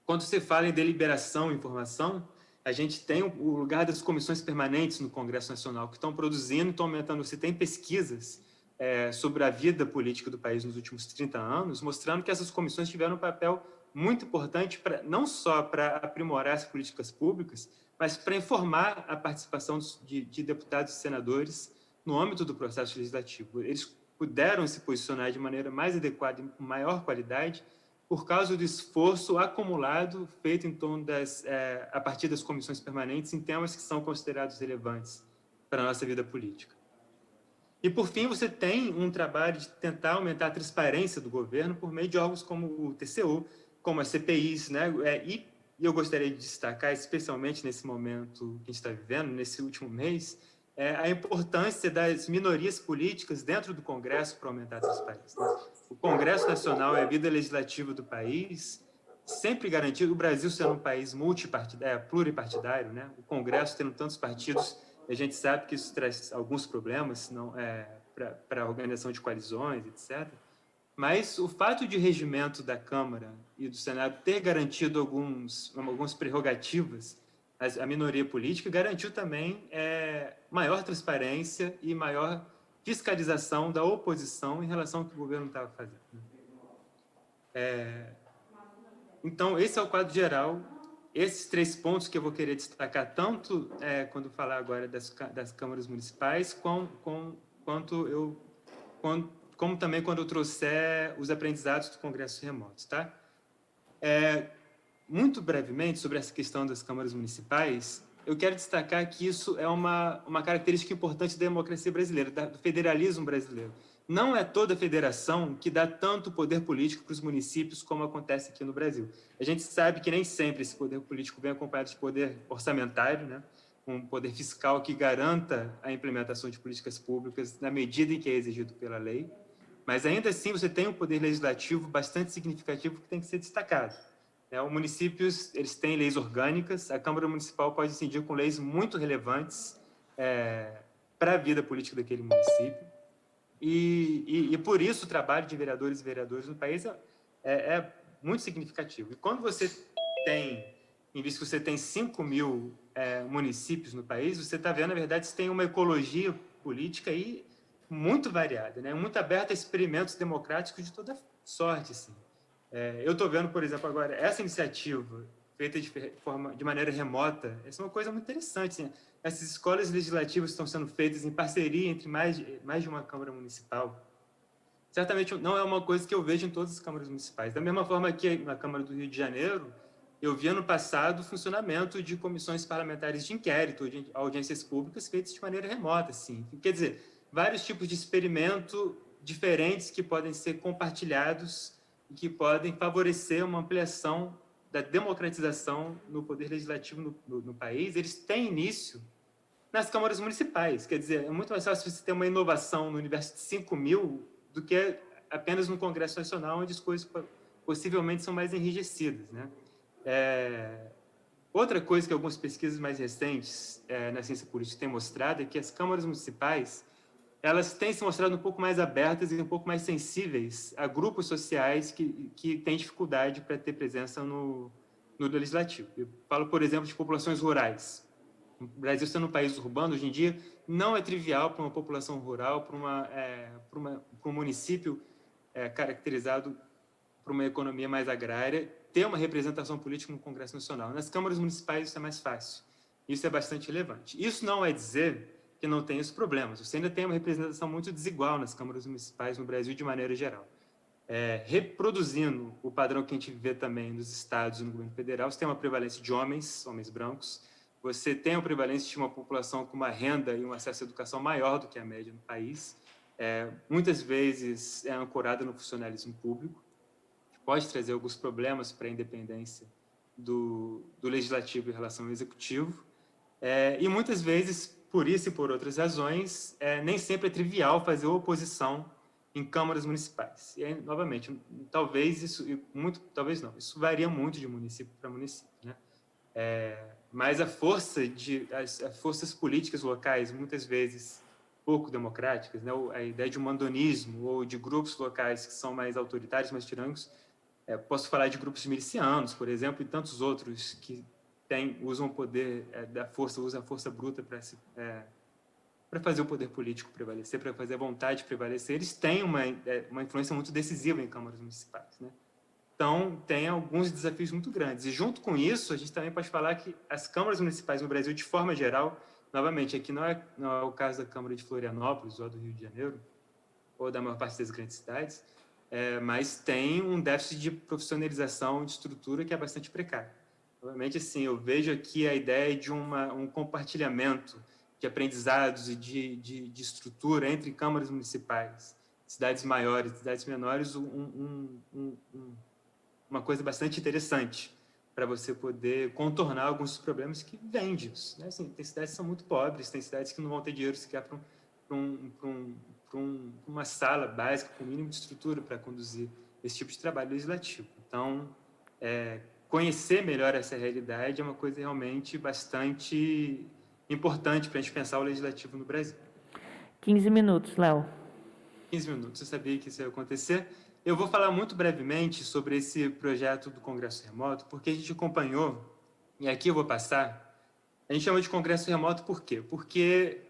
Quando você fala em deliberação e informação, a gente tem o lugar das comissões permanentes no Congresso Nacional, que estão produzindo, estão aumentando. Você tem pesquisas sobre a vida política do país nos últimos 30 anos, mostrando que essas comissões tiveram um papel muito importante, não só para aprimorar as políticas públicas, mas para informar a participação de deputados e senadores no âmbito do processo legislativo. Eles puderam se posicionar de maneira mais adequada e com maior qualidade por causa do esforço acumulado feito em torno a partir das comissões permanentes em temas que são considerados relevantes para a nossa vida política. E, por fim, você tem um trabalho de tentar aumentar a transparência do governo por meio de órgãos como o TCU, como as CPIs, né? E eu gostaria de destacar, especialmente nesse momento que a gente está vivendo, nesse último mês, a importância das minorias políticas dentro do Congresso para aumentar a transparência, né? O Congresso Nacional é a vida legislativa do país, sempre garantido. O Brasil sendo um país pluripartidário, né? O Congresso tendo tantos partidos, a gente sabe que isso traz alguns problemas para a organização de coalizões, etc. Mas o fato de regimento da Câmara e do Senado ter garantido algumas prerrogativas à minoria política garantiu também maior transparência e maior fiscalização da oposição em relação ao que o governo estava fazendo. Então, esse é o quadro geral. Esses 3 pontos que eu vou querer destacar, tanto quando falar agora das câmaras municipais, como também quando eu trouxer os aprendizados do Congresso remotos, tá? Muito brevemente, sobre essa questão das câmaras municipais, eu quero destacar que isso é uma característica importante da democracia brasileira, do federalismo brasileiro. Não é toda federação que dá tanto poder político para os municípios como acontece aqui no Brasil. A gente sabe que nem sempre esse poder político vem acompanhado de poder orçamentário, né? Um poder fiscal que garanta a implementação de políticas públicas na medida em que é exigido pela lei, mas ainda assim você tem um poder legislativo bastante significativo que tem que ser destacado. Os municípios, eles têm leis orgânicas, a Câmara Municipal pode incidir com leis muito relevantes para a vida política daquele município. E por isso o trabalho de vereadores e vereadoras no país é muito significativo. E quando você tem, em vista que você tem 5 mil municípios no país, você está vendo, na verdade, você tem uma ecologia política aí muito variada, né? Muito aberta a experimentos democráticos de toda sorte, assim. Eu estou vendo, por exemplo, agora, essa iniciativa feita de maneira remota, essa é uma coisa muito interessante, né? Essas escolas legislativas estão sendo feitas em parceria entre mais de uma Câmara Municipal. Certamente não é uma coisa que eu vejo em todas as câmaras municipais. Da mesma forma que na Câmara do Rio de Janeiro, eu vi ano passado o funcionamento de comissões parlamentares de inquérito, de audiências públicas feitas de maneira remota, assim. Quer dizer, vários tipos de experimento diferentes que podem ser compartilhados e que podem favorecer uma ampliação da democratização no poder legislativo no país. Eles têm início nas câmaras municipais. Quer dizer, é muito mais fácil você ter uma inovação no universo de 5 mil do que apenas no Congresso Nacional, onde as coisas possivelmente são mais enrijecidas, né? Outra coisa que algumas pesquisas mais recentes na ciência política têm mostrado é que as câmaras municipais elas têm se mostrado um pouco mais abertas e um pouco mais sensíveis a grupos sociais que têm dificuldade para ter presença no legislativo. Eu falo, por exemplo, de populações rurais. O Brasil sendo um país urbano, hoje em dia, não é trivial para uma população rural, para um município caracterizado por uma economia mais agrária, ter uma representação política no Congresso Nacional. Nas câmaras municipais isso é mais fácil. Isso é bastante relevante. Isso não é dizer que não tem os problemas. Você ainda tem uma representação muito desigual nas câmaras municipais no Brasil de maneira geral. Reproduzindo o padrão que a gente vê também nos estados e no governo federal, você tem uma prevalência de homens brancos, você tem uma prevalência de uma população com uma renda e um acesso à educação maior do que a média no país, muitas vezes é ancorada no funcionalismo público, que pode trazer alguns problemas para a independência do legislativo em relação ao executivo, e muitas vezes, por isso e por outras razões, nem sempre é trivial fazer oposição em câmaras municipais. E, aí, novamente, talvez talvez não, isso varia muito de município para município, né? Mas as forças políticas locais, muitas vezes pouco democráticas, né? A ideia de um mandonismo ou de grupos locais que são mais autoritários, mais tirânicos, posso falar de grupos milicianos, por exemplo, e tantos outros que usam o poder da força, usam a força bruta para fazer o poder político prevalecer, para fazer a vontade prevalecer. Eles têm uma influência muito decisiva em câmaras municipais, né? Então, tem alguns desafios muito grandes. E, junto com isso, a gente também pode falar que as câmaras municipais no Brasil, de forma geral, novamente, aqui não é o caso da Câmara de Florianópolis ou do Rio de Janeiro, ou da maior parte das grandes cidades, mas tem um déficit de profissionalização de estrutura que é bastante precário. Obviamente, assim, eu vejo aqui a ideia de um compartilhamento de aprendizados e de estrutura entre câmaras municipais, cidades maiores, cidades menores, uma coisa bastante interessante para você poder contornar alguns dos problemas que vêm disso, né? Assim, tem cidades que são muito pobres, tem cidades que não vão ter dinheiro sequer para uma sala básica com o mínimo de estrutura para conduzir esse tipo de trabalho legislativo. Então, conhecer melhor essa realidade é uma coisa realmente bastante importante para a gente pensar o legislativo no Brasil. 15 minutos, Léo. 15 minutos, eu sabia que isso ia acontecer. Eu vou falar muito brevemente sobre esse projeto do Congresso Remoto, porque a gente acompanhou, e aqui eu vou passar, a gente chama de Congresso Remoto por quê? Porque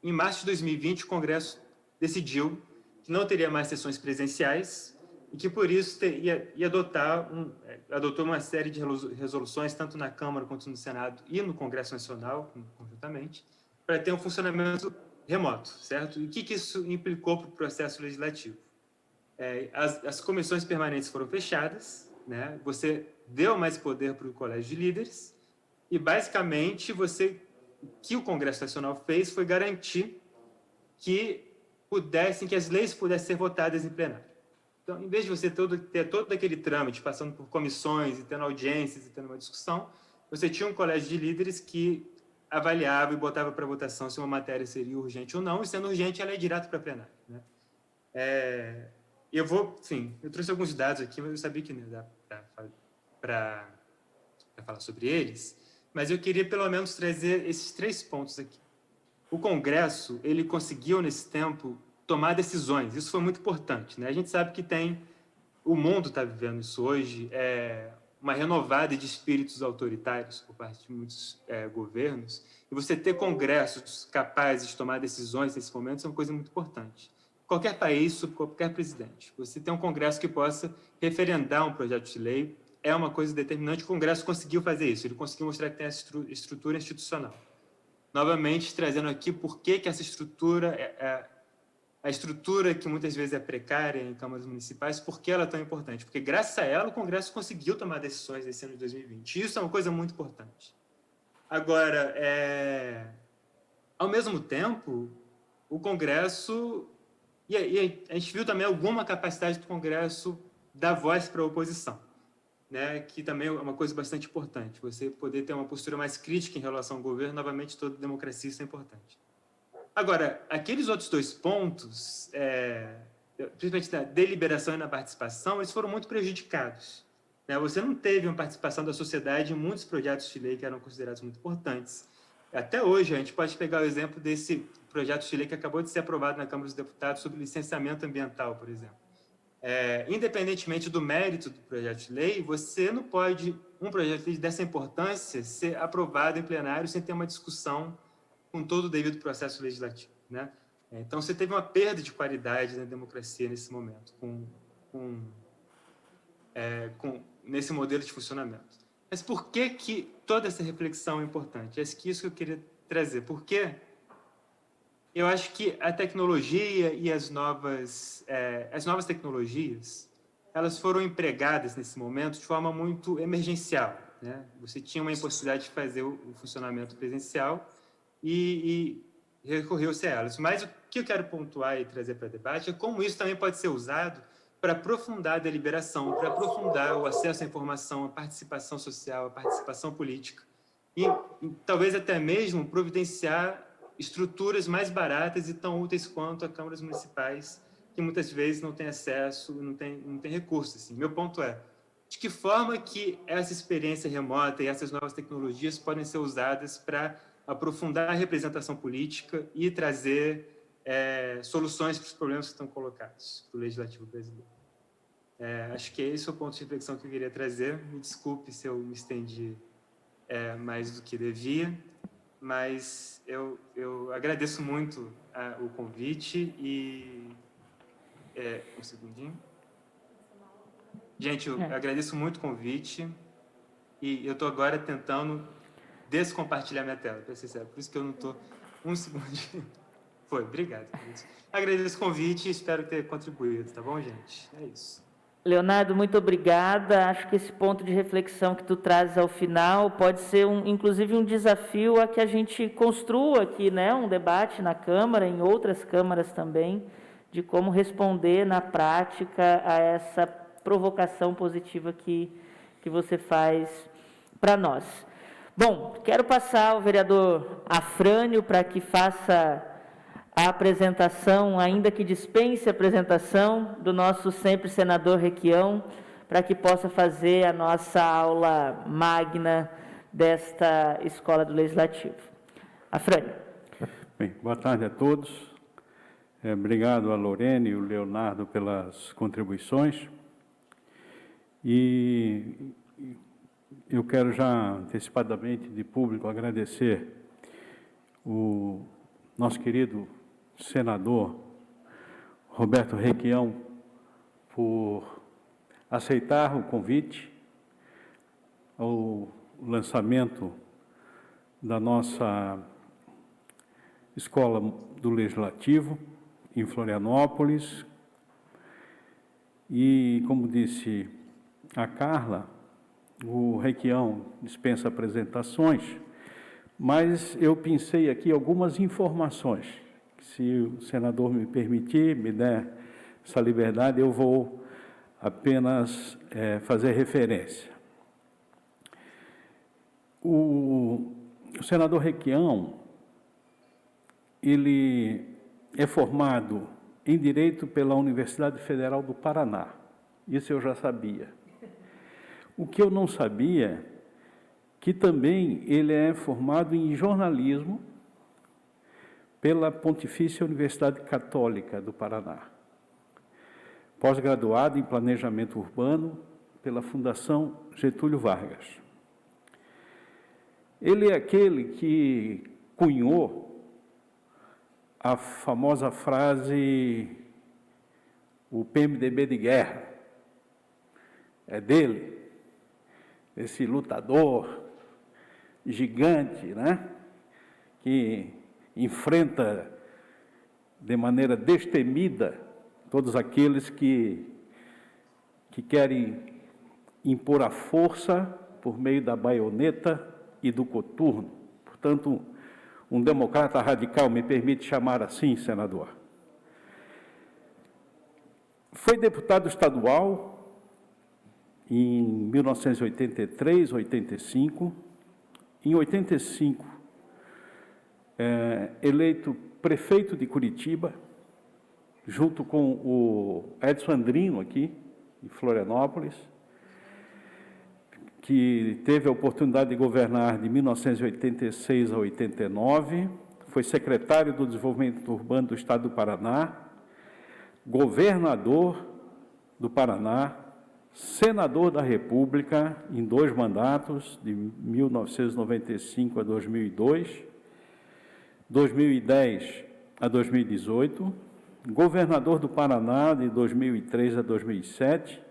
em março de 2020 o Congresso decidiu que não teria mais sessões presenciais e que, por isso, adotou uma série de resoluções, tanto na Câmara quanto no Senado e no Congresso Nacional, conjuntamente, para ter um funcionamento remoto, certo? E o que isso implicou para o processo legislativo? As comissões permanentes foram fechadas, né? Você deu mais poder para o colégio de líderes e, basicamente, o que o Congresso Nacional fez foi garantir que as leis pudessem ser votadas em plenário. Então, em vez de você ter todo aquele trâmite, passando por comissões e tendo audiências e tendo uma discussão, você tinha um colégio de líderes que avaliava e botava para votação se uma matéria seria urgente ou não, e sendo urgente, ela é direto para plenário, né? Eu trouxe alguns dados aqui, mas eu sabia que não ia dar para falar sobre eles, mas eu queria pelo menos trazer esses 3 pontos aqui. O Congresso, ele conseguiu nesse tempo tomar decisões, isso foi muito importante, né? A gente sabe que o mundo está vivendo isso hoje, uma renovada de espíritos autoritários por parte de muitos governos, e você ter congressos capazes de tomar decisões nesse momento é uma coisa muito importante. Qualquer país, sob qualquer presidente, você tem um Congresso que possa referendar um projeto de lei é uma coisa determinante. O Congresso conseguiu fazer isso, ele conseguiu mostrar que tem essa estrutura institucional. Novamente, trazendo aqui por que essa estrutura, a estrutura que muitas vezes é precária em câmaras municipais, por que ela é tão importante? Porque, graças a ela, o Congresso conseguiu tomar decisões nesse ano de 2020. Isso é uma coisa muito importante. Agora, ao mesmo tempo, o Congresso... E a gente viu também alguma capacidade do Congresso dar voz para a oposição, né? Que também é uma coisa bastante importante. Você poder ter uma postura mais crítica em relação ao governo, novamente, toda democracia, isso é importante. Agora, aqueles outros 2 pontos, principalmente na deliberação e na participação, eles foram muito prejudicados, né? Você não teve uma participação da sociedade em muitos projetos de lei que eram considerados muito importantes. Até hoje, a gente pode pegar o exemplo desse projeto de lei que acabou de ser aprovado na Câmara dos Deputados sobre licenciamento ambiental, por exemplo. Independentemente do mérito do projeto de lei, você não pode, um projeto de lei dessa importância, ser aprovado em plenário sem ter uma discussão com todo o devido processo legislativo, né? Então, você teve uma perda de qualidade na democracia nesse momento, nesse modelo de funcionamento. Mas por que toda essa reflexão é importante? É isso que eu queria trazer. Porque eu acho que a tecnologia e as novas tecnologias, elas foram empregadas nesse momento de forma muito emergencial, né? Você tinha uma impossibilidade de fazer o funcionamento presencial e recorreu-se a elas. Mas o que eu quero pontuar e trazer para debate é como isso também pode ser usado para aprofundar a deliberação, para aprofundar o acesso à informação, a participação social, a participação política e talvez até mesmo providenciar estruturas mais baratas e tão úteis quanto as câmaras municipais, que muitas vezes não têm acesso, não tem recursos. Assim. Meu ponto é, de que forma que essa experiência remota e essas novas tecnologias podem ser usadas para aprofundar a representação política e trazer soluções para os problemas que estão colocados para o Legislativo brasileiro. Acho que esse é o ponto de reflexão que eu queria trazer. Me desculpe se eu me estendi mais do que devia, mas eu agradeço muito o convite e... um segundinho. Gente, eu agradeço muito o convite e eu estou agora tentando descompartilhar minha tela, para ser sincero. Por isso que eu não estou... Um segundinho. Foi, obrigado. Agradeço o convite e espero ter contribuído, tá bom, gente? É isso. Leonardo, muito obrigada. Acho que esse ponto de reflexão que tu trazes ao final pode ser, inclusive, um desafio a que a gente construa aqui, né, um debate na Câmara, em outras câmaras também, de como responder na prática a essa provocação positiva que você faz para nós. Bom, quero passar ao vereador Afrânio para que faça a apresentação, ainda que dispense a apresentação, do nosso sempre senador Requião, para que possa fazer a nossa aula magna desta Escola do Legislativo. Afrânio. Bem, boa tarde a todos. Obrigado a Lorene e o Leonardo pelas contribuições. E eu quero já antecipadamente, de público, agradecer o nosso querido senador Roberto Requião por aceitar o convite ao lançamento da nossa Escola do Legislativo em Florianópolis. E, como disse a Carla, o Requião dispensa apresentações, mas eu pensei aqui algumas informações. Se o senador me permitir, me der essa liberdade, eu vou apenas fazer referência. O senador Requião, ele é formado em Direito pela Universidade Federal do Paraná. Isso eu já sabia. O que eu não sabia, que também ele é formado em jornalismo pela Pontifícia Universidade Católica do Paraná. Pós-graduado em Planejamento Urbano pela Fundação Getúlio Vargas. Ele é aquele que cunhou a famosa frase, o PMDB de guerra. É dele, esse lutador gigante, né? Que enfrenta de maneira destemida todos aqueles que querem impor a força por meio da baioneta e do coturno. Portanto, um democrata radical, me permite chamar assim, senador. Foi deputado estadual em 1983, 85. Em 85, eleito prefeito de Curitiba, junto com o Edson Andrino, aqui, em Florianópolis. que teve a oportunidade de governar de 1986 a 89, foi secretário do Desenvolvimento Urbano do Estado do Paraná, governador do Paraná, senador da República em 2 mandatos, de 1995 a 2002, 2010 a 2018, governador do Paraná de 2003 a 2007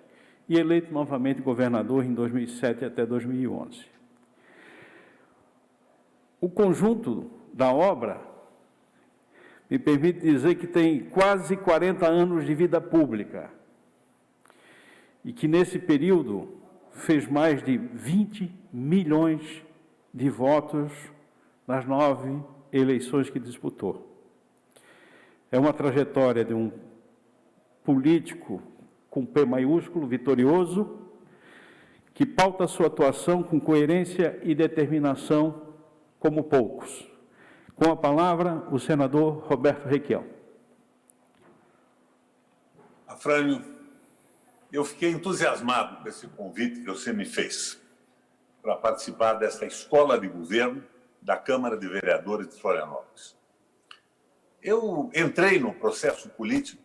e eleito novamente governador em 2007 até 2011. O conjunto da obra me permite dizer que tem quase 40 anos de vida pública e que, nesse período, fez mais de 20 milhões de votos nas 9 eleições que disputou. É uma trajetória de um político com P maiúsculo, vitorioso, que pauta sua atuação com coerência e determinação como poucos. Com a palavra, o senador Roberto Requião. Afrânio, eu fiquei entusiasmado com esse convite que você me fez para participar desta escola de governo da Câmara de Vereadores de Florianópolis. Eu entrei no processo político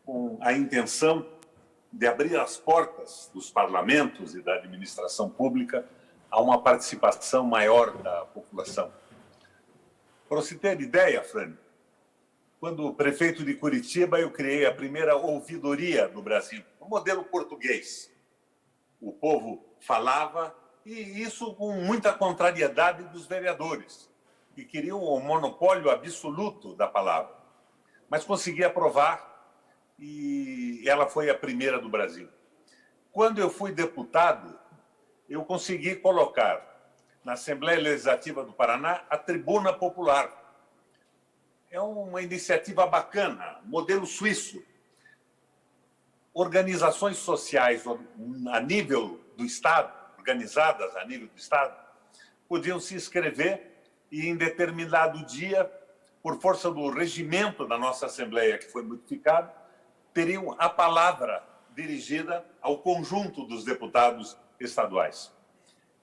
com a intenção de abrir as portas dos parlamentos e da administração pública a uma participação maior da população. Para você ter ideia, Frânio, quando prefeito de Curitiba, eu criei a primeira ouvidoria do Brasil, no modelo português. O povo falava, e isso com muita contrariedade dos vereadores, que queriam o monopólio absoluto da palavra. Mas consegui aprovar, e ela foi a primeira do Brasil. Quando eu fui deputado, eu consegui colocar na Assembleia Legislativa do Paraná a Tribuna Popular. É uma iniciativa bacana, modelo suíço. Organizações sociais a nível do Estado, organizadas a nível do Estado, podiam se inscrever e, em determinado dia, por força do regimento da nossa Assembleia, que foi modificado, teriam a palavra dirigida ao conjunto dos deputados estaduais.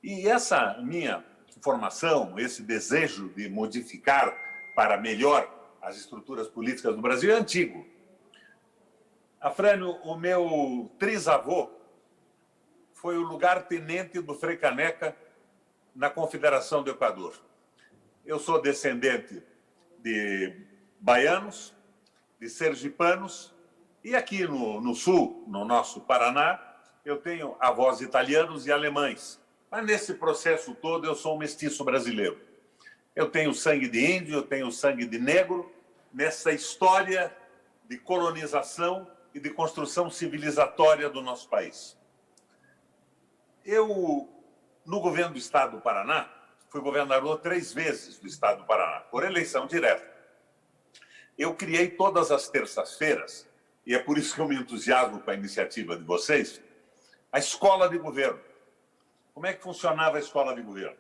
E essa minha formação, esse desejo de modificar para melhor as estruturas políticas do Brasil é antigo. Afrânio, o meu trisavô foi o lugar-tenente do Frei Caneca na Confederação do Equador. Eu sou descendente de baianos, de sergipanos, e aqui no sul, no nosso Paraná, eu tenho avós italianos e alemães. Mas nesse processo todo eu sou um mestiço brasileiro. Eu tenho sangue de índio, eu tenho sangue de negro, nessa história de colonização e de construção civilizatória do nosso país. Eu, no governo do Estado do Paraná, fui governador 3 vezes do Estado do Paraná, por eleição direta. Eu criei todas as terças-feiras, e é por isso que eu me entusiasmo com a iniciativa de vocês, a escola de governo. Como é que funcionava a escola de governo?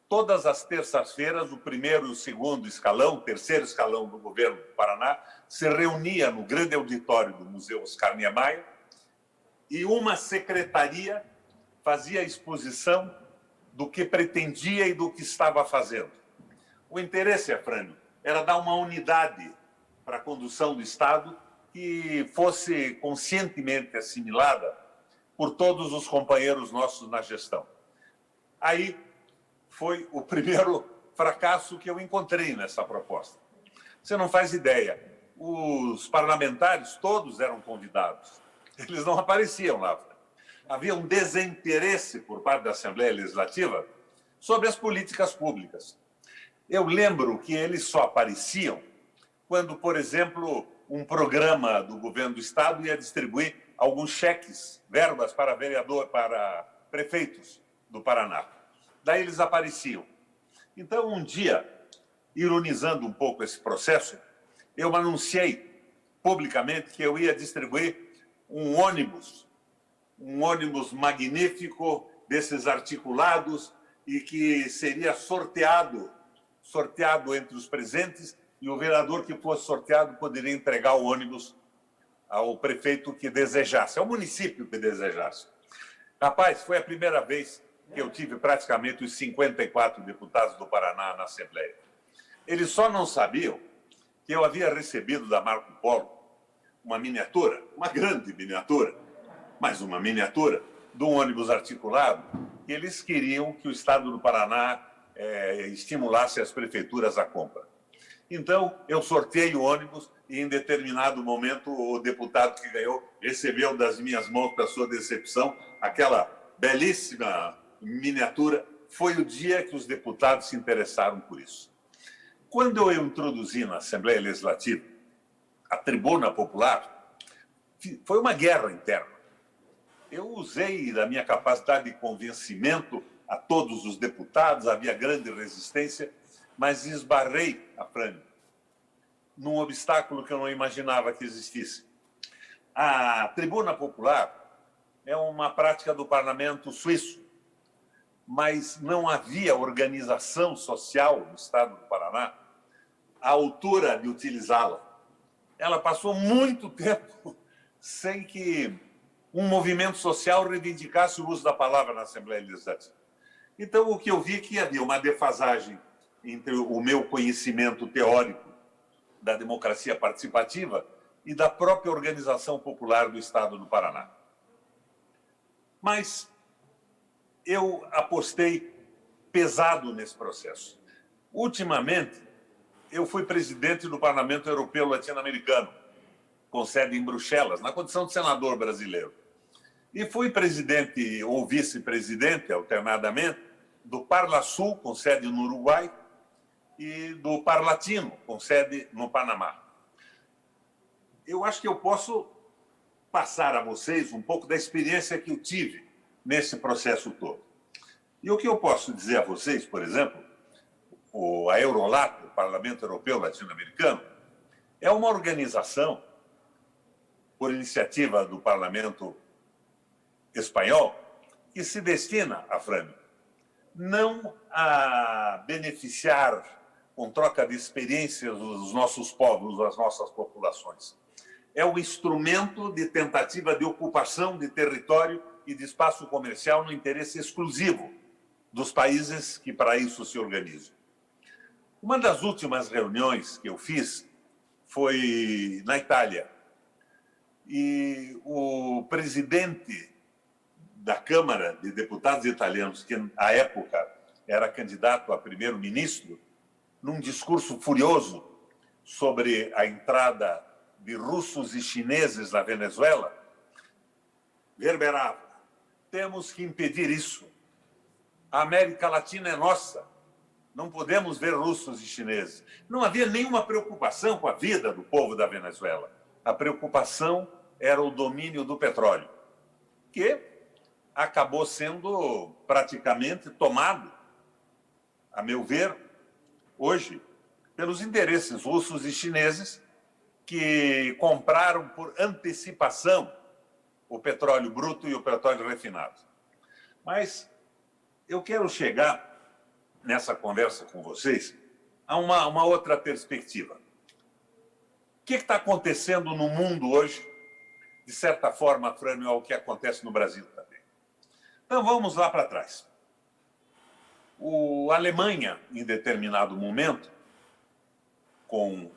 Todas as terças-feiras, o primeiro e o segundo escalão, o terceiro escalão do governo do Paraná, se reunia no grande auditório do Museu Oscar Niemeyer e uma secretaria fazia a exposição do que pretendia e do que estava fazendo. O interesse, Afrânio, era dar uma unidade para a condução do Estado que fosse conscientemente assimilada por todos os companheiros nossos na gestão. Aí foi o primeiro fracasso que eu encontrei nessa proposta. Você não faz ideia, os parlamentares todos eram convidados, eles não apareciam lá. Havia um desinteresse por parte da Assembleia Legislativa sobre as políticas públicas. Eu lembro que eles só apareciam quando, por exemplo, um programa do governo do Estado ia distribuir alguns cheques, verbas para prefeitos do Paraná. Daí eles apareciam. Então, um dia, ironizando um pouco esse processo, eu anunciei publicamente que eu ia distribuir um ônibus magnífico, desses articulados, e que seria sorteado entre os presentes, e o vereador que fosse sorteado poderia entregar o ônibus ao prefeito que desejasse, ao município que desejasse. Rapaz, foi a primeira vez que eu tive praticamente os 54 deputados do Paraná na Assembleia. Eles só não sabiam que eu havia recebido da Marco Polo uma miniatura, uma grande miniatura, mas uma miniatura, de um ônibus articulado, que eles queriam que o Estado do Paraná estimulasse as prefeituras à compra. Então, eu sorteei o ônibus e, em determinado momento, o deputado que ganhou recebeu das minhas mãos, para sua decepção, aquela belíssima miniatura. Foi o dia que os deputados se interessaram por isso. Quando eu introduzi na Assembleia Legislativa a tribuna popular, foi uma guerra interna. Eu usei da minha capacidade de convencimento a todos os deputados, havia grande resistência, mas esbarrei, Afrânio, num obstáculo que eu não imaginava que existisse. A tribuna popular é uma prática do parlamento suíço, mas não havia organização social no Estado do Paraná à altura de utilizá-la. Ela passou muito tempo sem que um movimento social reivindicasse o uso da palavra na Assembleia Legislativa. Então, o que eu vi é que havia uma defasagem entre o meu conhecimento teórico da democracia participativa e da própria organização popular do Estado do Paraná. Mas eu apostei pesado nesse processo. Ultimamente, eu fui presidente do Parlamento Europeu Latino-Americano, com sede em Bruxelas, na condição de senador brasileiro. E fui presidente ou vice-presidente, alternadamente, do Parlasul, com sede no Uruguai, e do Parlatino, com sede no Panamá. Eu acho que eu posso passar a vocês um pouco da experiência que eu tive nesse processo todo. E o que eu posso dizer a vocês, por exemplo, a Eurolat, o Parlamento Europeu Latino-Americano, é uma organização, por iniciativa do Parlamento Espanhol, que se destina, Afrânio, não a beneficiar com troca de experiências os nossos povos, as nossas populações. É um instrumento de tentativa de ocupação de território e de espaço comercial no interesse exclusivo dos países que para isso se organizam. Uma das últimas reuniões que eu fiz foi na Itália. E o presidente da Câmara de Deputados Italianos, que à época era candidato a primeiro-ministro, num discurso furioso sobre a entrada de russos e chineses na Venezuela, verberava: temos que impedir isso. A América Latina é nossa. Não podemos ver russos e chineses. Não havia nenhuma preocupação com a vida do povo da Venezuela. A preocupação era o domínio do petróleo, que acabou sendo praticamente tomado, a meu ver, hoje, pelos interesses russos e chineses, que compraram por antecipação o petróleo bruto e o petróleo refinado. Mas eu quero chegar, nessa conversa com vocês, a uma outra perspectiva. O que está acontecendo no mundo hoje, de certa forma, Afrânio, ao que acontece no Brasil também? Então, vamos lá para trás. A Alemanha, em determinado momento, com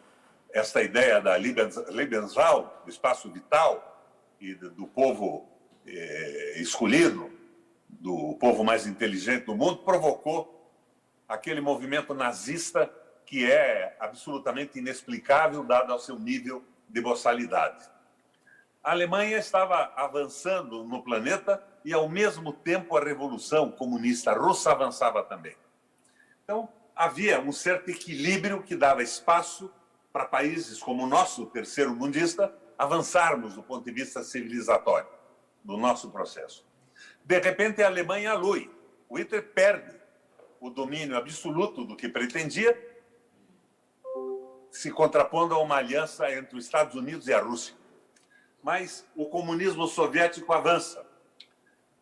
esta ideia da Lebensraum, do espaço vital, e do povo escolhido, do povo mais inteligente do mundo, provocou aquele movimento nazista que é absolutamente inexplicável, dado ao seu nível de boçalidade. A Alemanha estava avançando no planeta e, ao mesmo tempo, a Revolução Comunista Russa avançava também. Então, havia um certo equilíbrio que dava espaço para países como o nosso, terceiro mundista, avançarmos do ponto de vista civilizatório do nosso processo. De repente, a Alemanha alui. O Hitler perde o domínio absoluto do que pretendia, se contrapondo a uma aliança entre os Estados Unidos e a Rússia. Mas o comunismo soviético avança.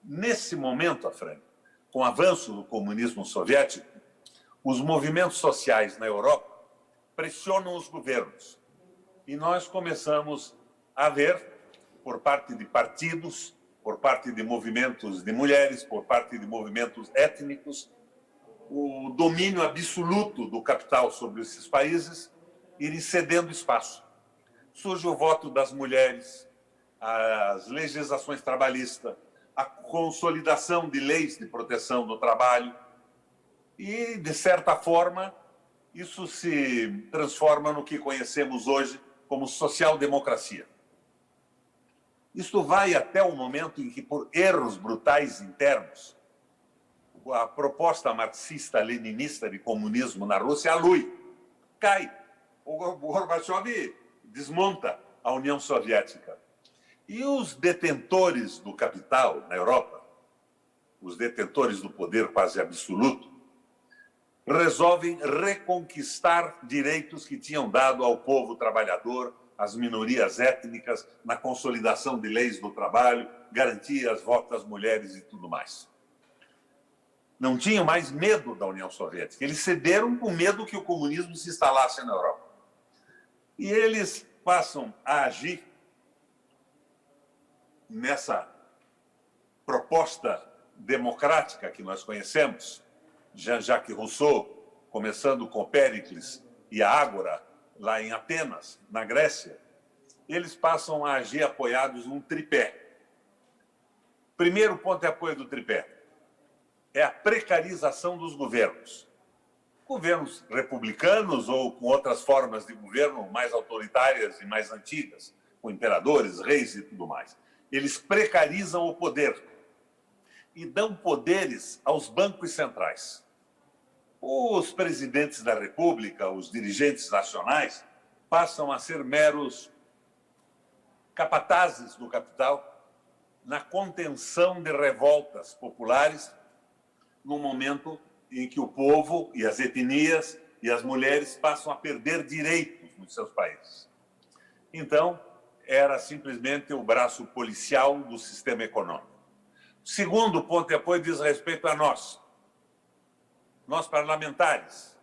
Nesse momento, Afrânio, com o avanço do comunismo soviético, os movimentos sociais na Europa pressionam os governos. E nós começamos a ver, por parte de partidos por parte de movimentos de mulheres, por parte de movimentos étnicos, o domínio absoluto do capital sobre esses países ir cedendo espaço. Surge o voto das mulheres, as legislações trabalhistas, a consolidação de leis de proteção do trabalho e, de certa forma, isso se transforma no que conhecemos hoje como social-democracia. Isto vai até o momento em que, por erros brutais internos, a proposta marxista-leninista de comunismo na Rússia alui, cai. O Gorbachev desmonta a União Soviética. E os detentores do capital na Europa, os detentores do poder quase absoluto, resolvem reconquistar direitos que tinham dado ao povo trabalhador, às minorias étnicas, na consolidação de leis do trabalho, garantias, voto às mulheres e tudo mais. Não tinham mais medo da União Soviética. Eles cederam com medo que o comunismo se instalasse na Europa. E eles passam a agir nessa proposta democrática que nós conhecemos, Jean-Jacques Rousseau, começando com Péricles e a Ágora, lá em Atenas, na Grécia, eles passam a agir apoiados num tripé. Primeiro ponto de apoio do tripé é a precarização dos governos. Governos republicanos ou com outras formas de governo mais autoritárias e mais antigas, com imperadores, reis e tudo mais. Eles precarizam o poder e dão poderes aos bancos centrais. Os presidentes da República, os dirigentes nacionais, passam a ser meros capatazes do capital na contenção de revoltas populares no momento em que o povo e as etnias e as mulheres passam a perder direitos nos seus países. Então, era simplesmente o braço policial do sistema econômico. O segundo ponto de apoio diz respeito a nós parlamentares.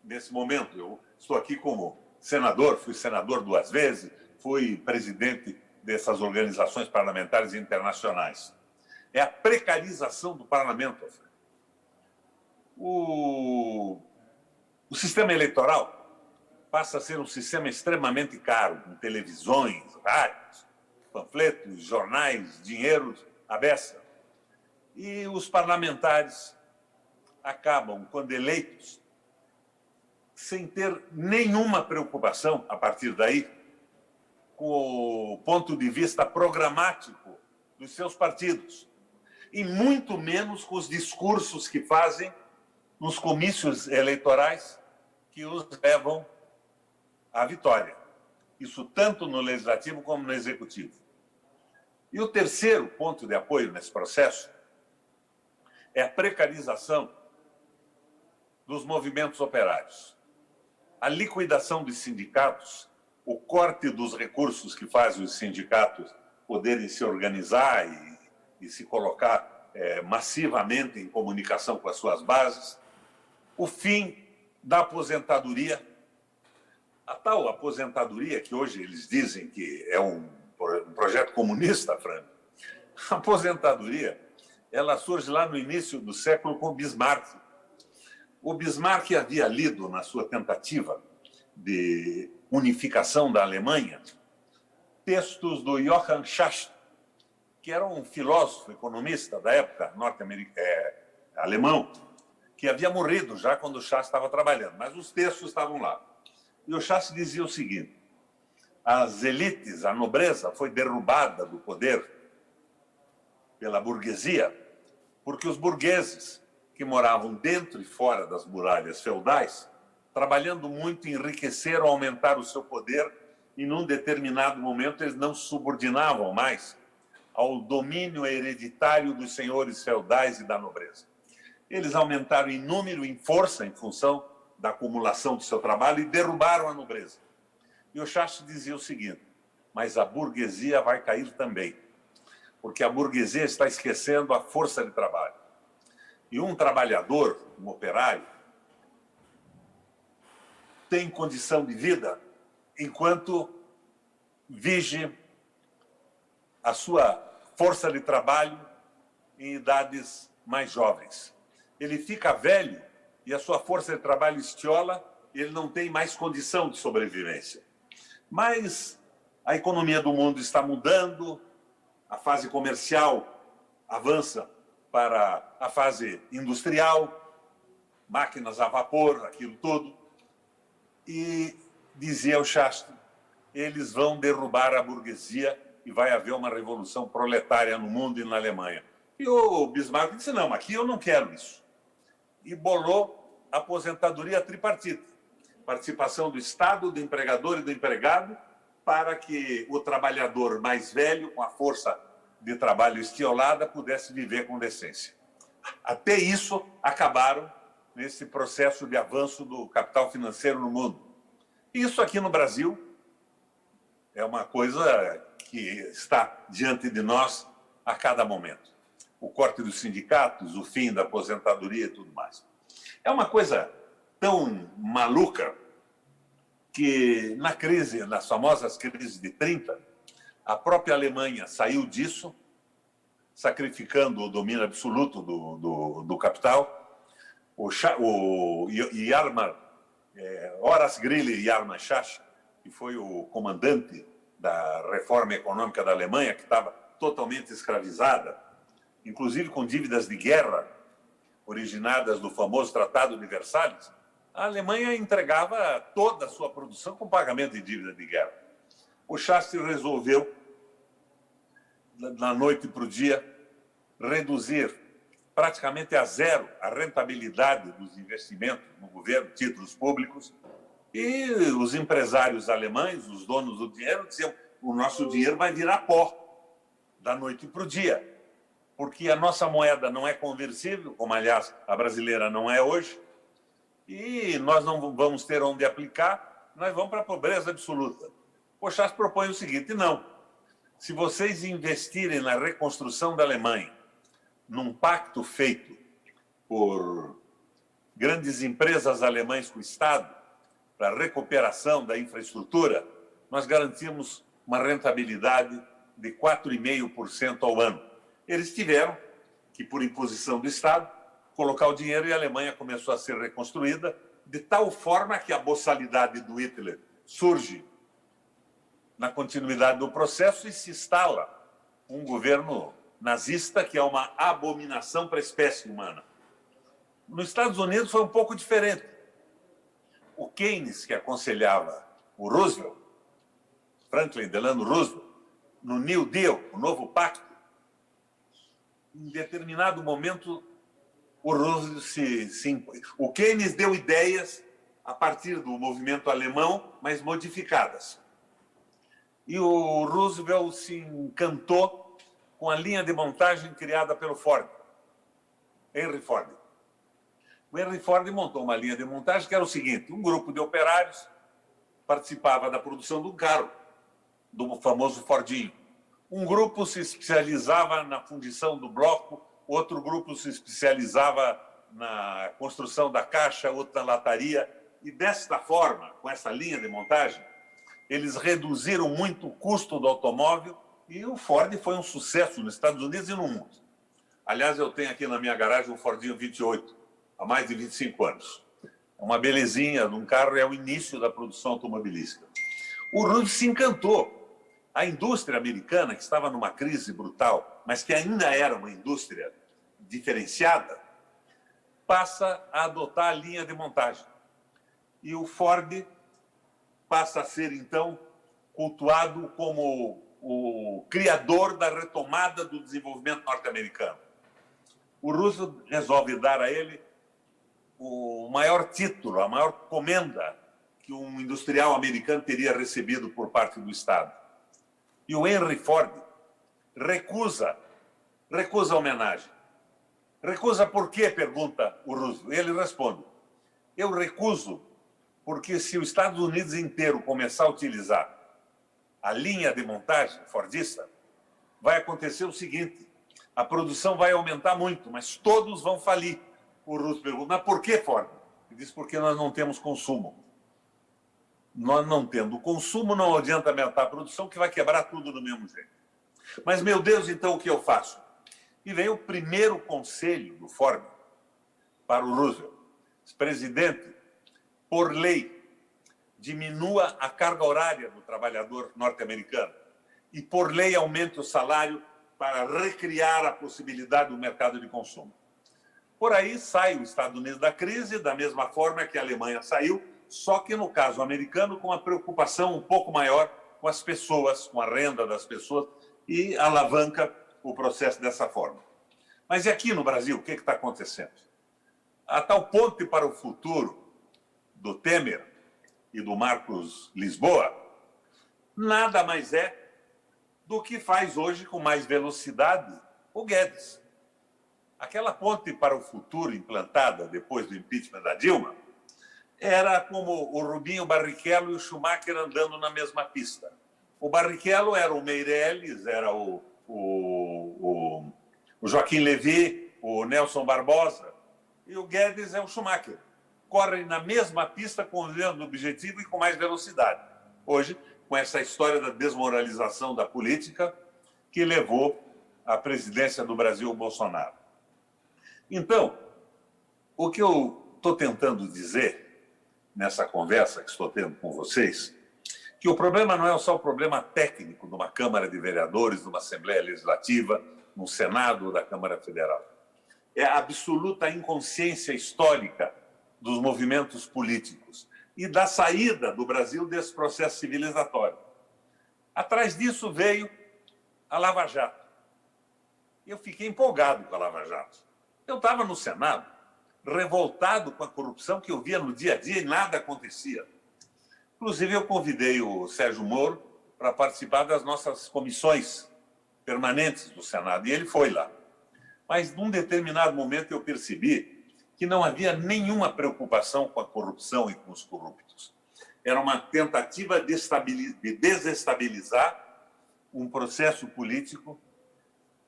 Nesse momento, eu estou aqui como senador, fui senador 2 vezes, fui presidente dessas organizações parlamentares internacionais. É a precarização do parlamento. O sistema eleitoral passa a ser um sistema extremamente caro, com televisões, rádios, panfletos, jornais, dinheiro à beça. E os parlamentares acabam, quando eleitos, sem ter nenhuma preocupação, a partir daí, com o ponto de vista programático dos seus partidos, e muito menos com os discursos que fazem nos comícios eleitorais que os levam à vitória. Isso tanto no legislativo como no executivo. E o terceiro ponto de apoio nesse processo é a precarização dos movimentos operários. A liquidação dos sindicatos, o corte dos recursos que fazem os sindicatos poderem se organizar e se colocar massivamente em comunicação com as suas bases, o fim da aposentadoria, a tal aposentadoria que hoje eles dizem que é um projeto comunista, Fran. A aposentadoria, ela surge lá no início do século com Bismarck. O Bismarck havia lido, na sua tentativa de unificação da Alemanha, textos do Johann Schacht, que era um filósofo economista da época alemão, que havia morrido já quando o Schacht estava trabalhando, mas os textos estavam lá. E o Schacht dizia o seguinte: as elites, a nobreza foi derrubada do poder pela burguesia, porque os burgueses que moravam dentro e fora das muralhas feudais, trabalhando muito, enriqueceram, aumentaram o seu poder e, num determinado momento, eles não se subordinavam mais ao domínio hereditário dos senhores feudais e da nobreza. Eles aumentaram em número e em força em função da acumulação do seu trabalho e derrubaram a nobreza. E o Schacht dizia o seguinte: mas a burguesia vai cair também, porque a burguesia está esquecendo a força de trabalho. E um trabalhador, um operário, tem condição de vida enquanto vige a sua força de trabalho em idades mais jovens. Ele fica velho e a sua força de trabalho estiola, e ele não tem mais condição de sobrevivência. Mas a economia do mundo está mudando, a fase comercial avança para a fase industrial, máquinas a vapor, aquilo tudo. E dizia o Shasta, eles vão derrubar a burguesia e vai haver uma revolução proletária no mundo e na Alemanha. E o Bismarck disse, não, aqui eu não quero isso. E bolou a aposentadoria tripartita. Participação do Estado, do empregador e do empregado, para que o trabalhador mais velho, com a força de trabalho estiolada, pudesse viver com decência. Até isso acabaram nesse processo de avanço do capital financeiro no mundo. Isso aqui no Brasil é uma coisa que está diante de nós a cada momento. O corte dos sindicatos, o fim da aposentadoria e tudo mais. É uma coisa tão maluca que na crise, nas famosas crises de 30, a própria Alemanha saiu disso, sacrificando o domínio absoluto do capital. O Horace Greeley Yarmar Schacht, que foi o comandante da reforma econômica da Alemanha, que estava totalmente escravizada, inclusive com dívidas de guerra originadas do famoso Tratado de Versalhes, a Alemanha entregava toda a sua produção com pagamento de dívida de guerra. O Schacht resolveu, da noite para o dia, reduzir praticamente a zero a rentabilidade dos investimentos no governo, títulos públicos, e os empresários alemães, os donos do dinheiro, diziam, o nosso dinheiro vai virar pó da noite para o dia, porque a nossa moeda não é conversível, como, aliás, a brasileira não é hoje, e nós não vamos ter onde aplicar, nós vamos para a pobreza absoluta. O Schacht propõe o seguinte, não, se vocês investirem na reconstrução da Alemanha, num pacto feito por grandes empresas alemãs com o Estado, para a recuperação da infraestrutura, nós garantimos uma rentabilidade de 4,5% ao ano. Eles tiveram que, por imposição do Estado, colocar o dinheiro e a Alemanha começou a ser reconstruída de tal forma que a boçalidade do Hitler surge na continuidade do processo e se instala um governo nazista que é uma abominação para a espécie humana. Nos Estados Unidos foi um pouco diferente. O Keynes, que aconselhava o Roosevelt, Franklin Delano Roosevelt, no New Deal, o novo pacto, em determinado momento, o Roosevelt o Keynes deu ideias a partir do movimento alemão, mas modificadas. E o Roosevelt se encantou com a linha de montagem criada pelo Ford, Henry Ford. O Henry Ford montou uma linha de montagem que era o seguinte, um grupo de operários participava da produção do carro, do famoso Fordinho. Um grupo se especializava na fundição do bloco, outro grupo se especializava na construção da caixa, outro na lataria. E desta forma, com essa linha de montagem, eles reduziram muito o custo do automóvel e o Ford foi um sucesso nos Estados Unidos e no mundo. Aliás, eu tenho aqui na minha garagem um Fordinho 28, há mais de 25 anos. É uma belezinha de um carro, é o início da produção automobilística. O Roosevelt se encantou. A indústria americana, que estava numa crise brutal, mas que ainda era uma indústria diferenciada, passa a adotar a linha de montagem. E o Ford passa a ser, então, cultuado como o criador da retomada do desenvolvimento norte-americano. O Roosevelt resolve dar a ele o maior título, a maior comenda que um industrial americano teria recebido por parte do Estado. E o Henry Ford recusa a homenagem. Recusa por quê? Pergunta o Roosevelt. Ele responde, eu recuso porque se os Estados Unidos inteiro começar a utilizar a linha de montagem fordista, vai acontecer o seguinte, a produção vai aumentar muito, mas todos vão falir. O Roosevelt pergunta, mas por que, Ford? Ele diz, porque nós não temos consumo. Nós não tendo consumo, não adianta aumentar a produção, que vai quebrar tudo do mesmo jeito. Mas, meu Deus, então o que eu faço? E veio o primeiro conselho do Ford para o Roosevelt. Presidente, por lei, diminua a carga horária do trabalhador norte-americano e, por lei, aumente o salário para recriar a possibilidade do mercado de consumo. Por aí sai os Estados Unidos da crise, da mesma forma que a Alemanha saiu, só que, no caso americano, com uma preocupação um pouco maior com as pessoas, com a renda das pessoas, e alavanca o processo dessa forma. Mas e aqui no Brasil, o que está acontecendo? A tal ponte para o futuro do Temer e do Marcos Lisboa nada mais é do que faz hoje com mais velocidade o Guedes. Aquela ponte para o futuro implantada depois do impeachment da Dilma era como o Rubinho Barrichello e o Schumacher andando na mesma pista. O Barrichello era o Meirelles, era o Joaquim Levy, o Nelson Barbosa, e o Guedes é o Schumacher. Correm na mesma pista com o mesmo objetivo e com mais velocidade. Hoje, com essa história da desmoralização da política que levou à presidência do Brasil o Bolsonaro. Então, o que eu estou tentando dizer nessa conversa que estou tendo com vocês, que o problema não é só o problema técnico de uma Câmara de Vereadores, de uma Assembleia Legislativa, no Senado ou da Câmara Federal. É a absoluta inconsciência histórica dos movimentos políticos e da saída do Brasil desse processo civilizatório. Atrás disso veio a Lava Jato. Eu fiquei empolgado com a Lava Jato. Eu estava no Senado, revoltado com a corrupção que eu via no dia a dia e nada acontecia. Inclusive, eu convidei o Sérgio Moro para participar das nossas comissões permanentes do Senado, e ele foi lá. Mas, num determinado momento, eu percebi que não havia nenhuma preocupação com a corrupção e com os corruptos. Era uma tentativa de desestabilizar um processo político,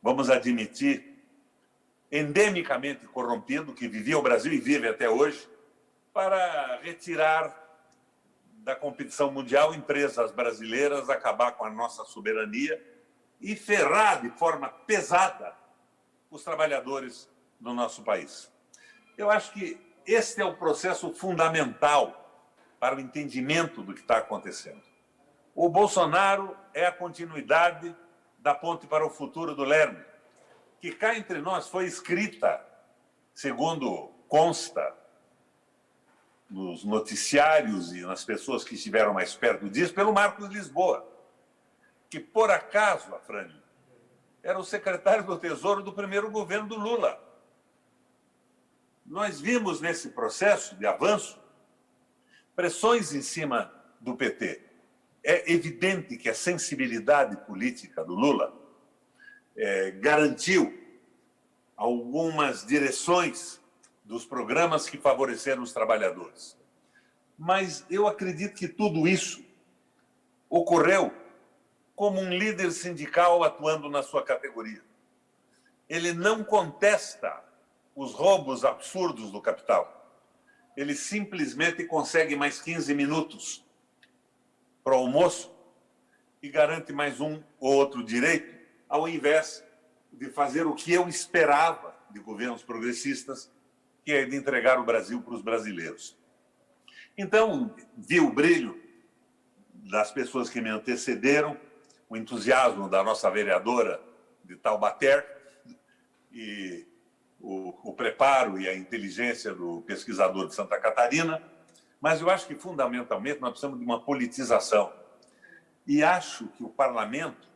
vamos admitir, endemicamente corrompido, que vivia o Brasil e vive até hoje, para retirar da competição mundial empresas brasileiras, acabar com a nossa soberania e ferrar de forma pesada os trabalhadores do nosso país. Eu acho que este é o processo fundamental para o entendimento do que está acontecendo. O Bolsonaro é a continuidade da ponte para o futuro do Lerner, que cá entre nós foi escrita, segundo consta nos noticiários e nas pessoas que estiveram mais perto disso, pelo Marcos Lisboa, que, por acaso, Afrânio, era o secretário do Tesouro do primeiro governo do Lula. Nós vimos nesse processo de avanço pressões em cima do PT. É evidente que a sensibilidade política do Lula garantiu algumas direções dos programas que favoreceram os trabalhadores. Mas eu acredito que tudo isso ocorreu como um líder sindical atuando na sua categoria. Ele não contesta os roubos absurdos do capital. Ele simplesmente consegue mais 15 minutos para o almoço e garante mais um ou outro direito, ao invés de fazer o que eu esperava de governos progressistas, que é de entregar o Brasil para os brasileiros. Então, vi o brilho das pessoas que me antecederam, o entusiasmo da nossa vereadora de Taubaté e o preparo e a inteligência do pesquisador de Santa Catarina, mas eu acho que, fundamentalmente, nós precisamos de uma politização. E acho que o parlamento,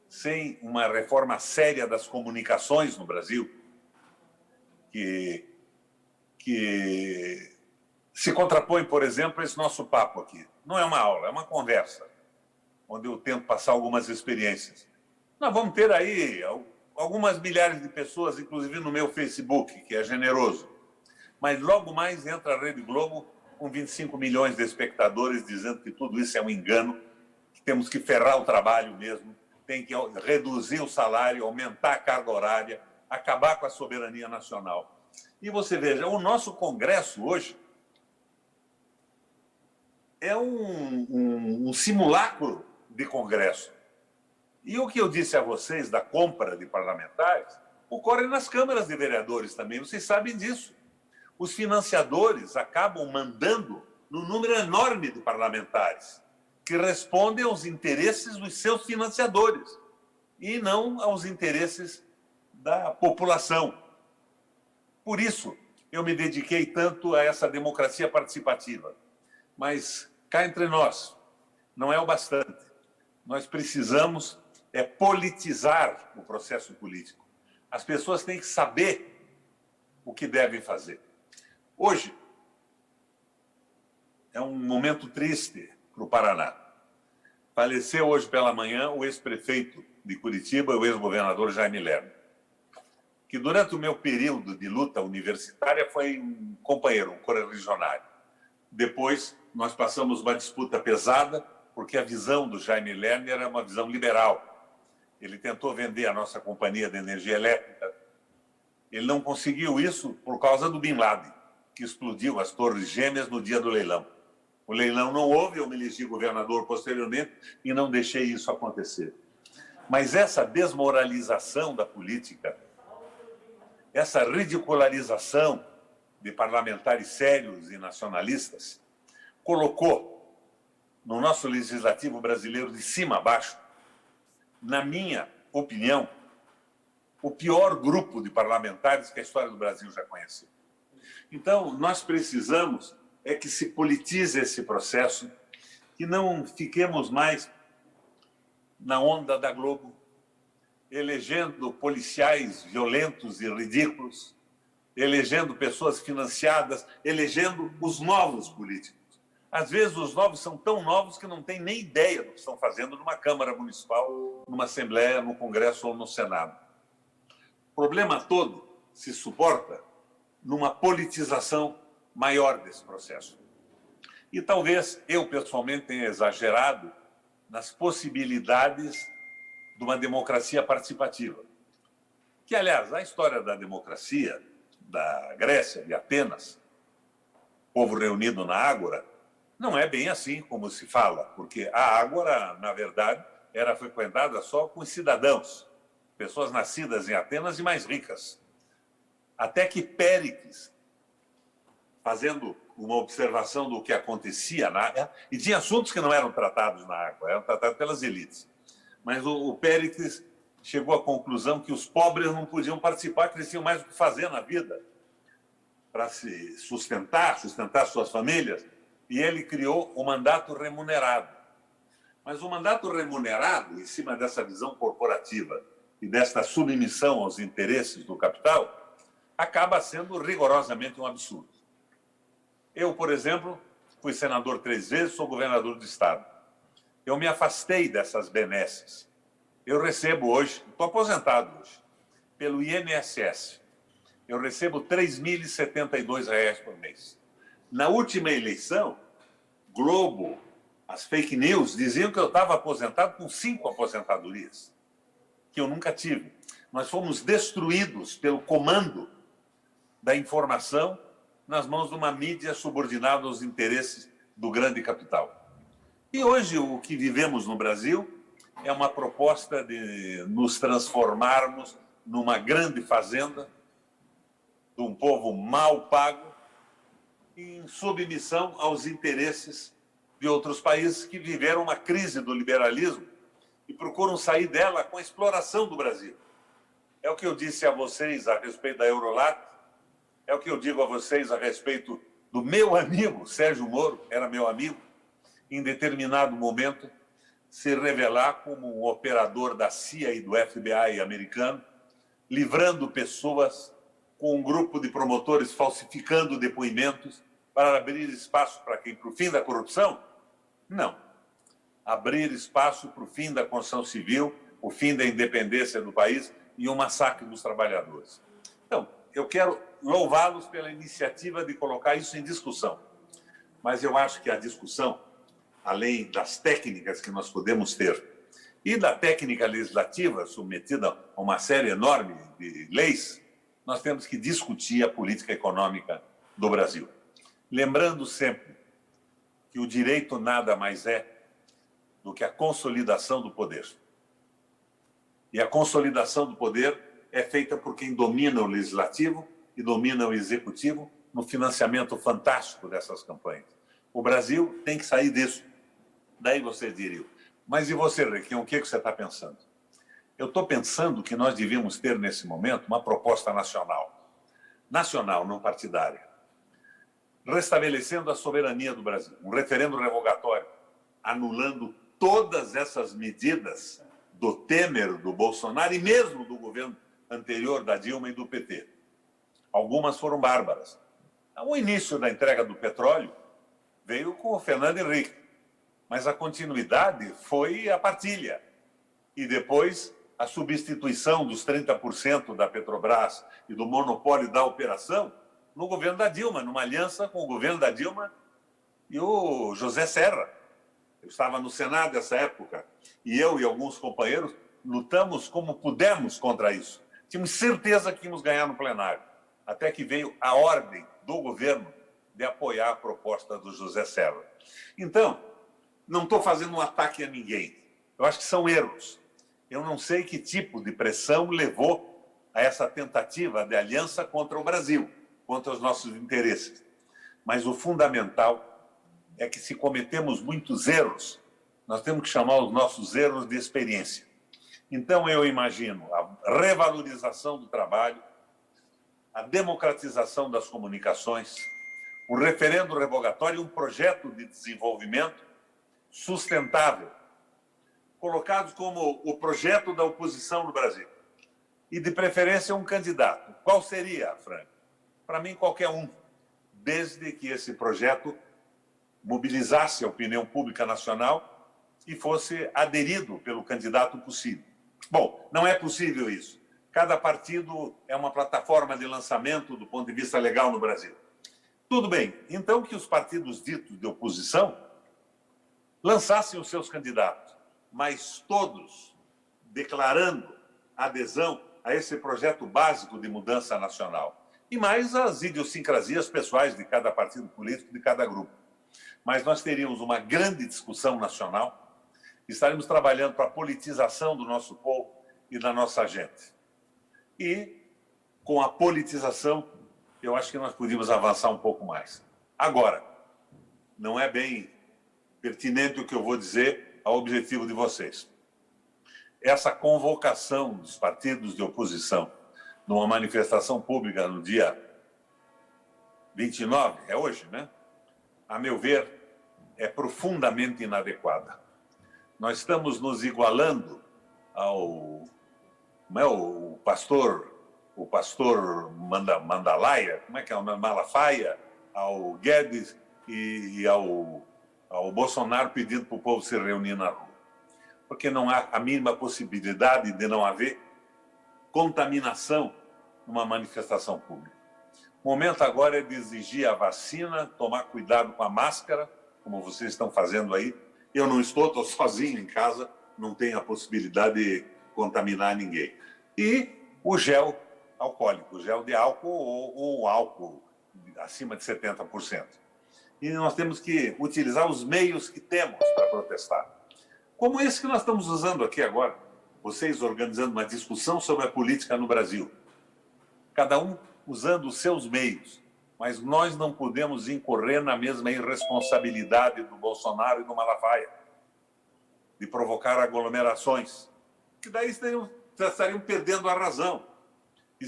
sem uma reforma séria das comunicações no Brasil, que se contrapõe, por exemplo, a esse nosso papo aqui. Não é uma aula, é uma conversa, onde eu tento passar algumas experiências. Nós vamos ter aí algumas milhares de pessoas, inclusive no meu Facebook, que é generoso. Mas logo mais entra a Rede Globo com 25 milhões de espectadores dizendo que tudo isso é um engano, que temos que ferrar o trabalho mesmo, tem que reduzir o salário, aumentar a carga horária, acabar com a soberania nacional. E você veja, o nosso Congresso hoje é um simulacro de Congresso. E o que eu disse a vocês da compra de parlamentares ocorre nas câmaras de vereadores também, vocês sabem disso. Os financiadores acabam mandando num número enorme de parlamentares que respondem aos interesses dos seus financiadores e não aos interesses da população. Por isso, eu me dediquei tanto a essa democracia participativa. Mas, cá entre nós, não é o bastante. Nós precisamos politizar o processo político. As pessoas têm que saber o que devem fazer. Hoje, é um momento triste para o Paraná. Faleceu hoje pela manhã o ex-prefeito de Curitiba, o ex-governador Jaime Lerner, que durante o meu período de luta universitária foi um companheiro, um correligionário. Depois, nós passamos uma disputa pesada, porque a visão do Jaime Lerner era uma visão liberal. Ele tentou vender a nossa companhia de energia elétrica. Ele não conseguiu isso por causa do Bin Laden, que explodiu as Torres Gêmeas no dia do leilão. O leilão não houve, eu me elegi governador posteriormente e não deixei isso acontecer. Mas essa desmoralização da política, essa ridicularização de parlamentares sérios e nacionalistas, colocou no nosso legislativo brasileiro de cima a baixo, na minha opinião, o pior grupo de parlamentares que a história do Brasil já conheceu. Então, nós precisamos que se politize esse processo, que não fiquemos mais na onda da Globo, elegendo policiais violentos e ridículos, elegendo pessoas financiadas, elegendo os novos políticos. Às vezes, os novos são tão novos que não têm nem ideia do que estão fazendo numa Câmara Municipal, numa Assembleia, no Congresso ou no Senado. O problema todo se suporta numa politização maior desse processo. E talvez eu, pessoalmente, tenha exagerado nas possibilidades de uma democracia participativa. Que, aliás, a história da democracia da Grécia, de Atenas, povo reunido na Ágora, não é bem assim como se fala, porque a Ágora, na verdade, era frequentada só com cidadãos, pessoas nascidas em Atenas e mais ricas. Até que Péricles, fazendo uma observação do que acontecia na Ágora, e tinha assuntos que não eram tratados na Ágora, eram tratados pelas elites. Mas o Péricles chegou à conclusão que os pobres não podiam participar, que eles tinham mais o que fazer na vida para se sustentar suas famílias, e ele criou o mandato remunerado. Mas o mandato remunerado, em cima dessa visão corporativa e desta submissão aos interesses do capital, acaba sendo rigorosamente um absurdo. Eu, por exemplo, fui senador 3 vezes, sou governador do Estado. Eu me afastei dessas benesses. Eu recebo hoje, estou aposentado hoje, pelo INSS. Eu recebo R$ 3.072 por mês. Na última eleição, Globo, as fake news, diziam que eu estava aposentado com 5 aposentadorias, que eu nunca tive. Nós fomos destruídos pelo comando da informação nas mãos de uma mídia subordinada aos interesses do grande capital. E hoje o que vivemos no Brasil é uma proposta de nos transformarmos numa grande fazenda de um povo mal pago em submissão aos interesses de outros países que viveram uma crise do liberalismo e procuram sair dela com a exploração do Brasil. É o que eu disse a vocês a respeito da Eurolat, é o que eu digo a vocês a respeito do meu amigo, Sérgio Moro, era meu amigo, em determinado momento, se revelar como um operador da CIA e do FBI americano, livrando pessoas com um grupo de promotores falsificando depoimentos para abrir espaço para quem? Para o fim da corrupção? Não. Abrir espaço para o fim da construção civil, o fim da independência do país e o massacre dos trabalhadores. Então, eu quero louvá-los pela iniciativa de colocar isso em discussão. Mas eu acho que a discussão, além das técnicas que nós podemos ter e da técnica legislativa submetida a uma série enorme de leis, nós temos que discutir a política econômica do Brasil. Lembrando sempre que o direito nada mais é do que a consolidação do poder. E a consolidação do poder é feita por quem domina o legislativo e domina o executivo no financiamento fantástico dessas campanhas. O Brasil tem que sair disso. Daí você diria, mas e você, Requião, o que você está pensando? Eu estou pensando que nós devíamos ter, nesse momento, uma proposta nacional. Nacional, não partidária. Restabelecendo a soberania do Brasil. Um referendo revogatório, anulando todas essas medidas do Temer, do Bolsonaro e mesmo do governo anterior da Dilma e do PT. Algumas foram bárbaras. O início da entrega do petróleo veio com o Fernando Henrique, mas a continuidade foi a partilha. E depois a substituição dos 30% da Petrobras e do monopólio da operação no governo da Dilma, numa aliança com o governo da Dilma e o José Serra. Eu estava no Senado nessa época e eu e alguns companheiros lutamos como pudemos contra isso. Tínhamos certeza que íamos ganhar no plenário, até que veio a ordem do governo de apoiar a proposta do José Serra. Então, não estou fazendo um ataque a ninguém. Eu acho que são erros. Eu não sei que tipo de pressão levou a essa tentativa de aliança contra o Brasil, contra os nossos interesses. Mas o fundamental é que, se cometemos muitos erros, nós temos que chamar os nossos erros de experiência. Então, eu imagino a revalorização do trabalho, a democratização das comunicações, um referendo revogatório e um projeto de desenvolvimento sustentável, colocados como o projeto da oposição no Brasil. E, de preferência, um candidato. Qual seria, Franco? Para mim, qualquer um, desde que esse projeto mobilizasse a opinião pública nacional e fosse aderido pelo candidato possível. Bom, não é possível isso. Cada partido é uma plataforma de lançamento do ponto de vista legal no Brasil. Tudo bem, então que os partidos ditos de oposição lançassem os seus candidatos, mas todos declarando adesão a esse projeto básico de mudança nacional. E mais as idiosincrasias pessoais de cada partido político, de cada grupo. Mas nós teríamos uma grande discussão nacional, estaremos trabalhando para a politização do nosso povo e da nossa gente. E, com a politização, eu acho que nós podíamos avançar um pouco mais. Agora, não é bem pertinente o que eu vou dizer ao objetivo de vocês. Essa convocação dos partidos de oposição numa manifestação pública no dia 29, é hoje, né? A meu ver, é profundamente inadequada. Nós estamos nos igualando ao o pastor Mandalaia, como é que é o nome? Malafaia, ao Guedes e ao Bolsonaro pedindo para o povo se reunir na rua. Porque não há a mínima possibilidade de não haver contaminação numa manifestação pública. O momento agora é de exigir a vacina, tomar cuidado com a máscara, como vocês estão fazendo aí. Eu não estou sozinho em casa, não tenho a possibilidade de contaminar ninguém. E o gel alcoólico, o gel de álcool ou álcool acima de 70%. E nós temos que utilizar os meios que temos para protestar. Como esse que nós estamos usando aqui agora, vocês organizando uma discussão sobre a política no Brasil. Cada um usando os seus meios, mas nós não podemos incorrer na mesma irresponsabilidade do Bolsonaro e do Malafaia, de provocar aglomerações, que daí estariam perdendo a razão e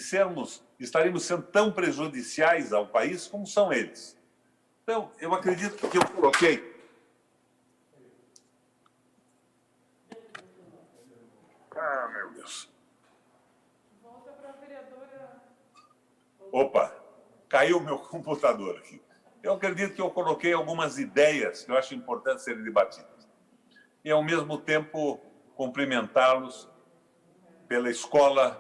estaríamos sendo tão prejudiciais ao país como são eles. Então, eu acredito que eu coloquei. Ah, meu Deus. Volta para a vereadora. Opa, caiu o meu computador aqui. Eu acredito que eu coloquei algumas ideias que eu acho importante serem debatidas. E, ao mesmo tempo, cumprimentá-los pela escola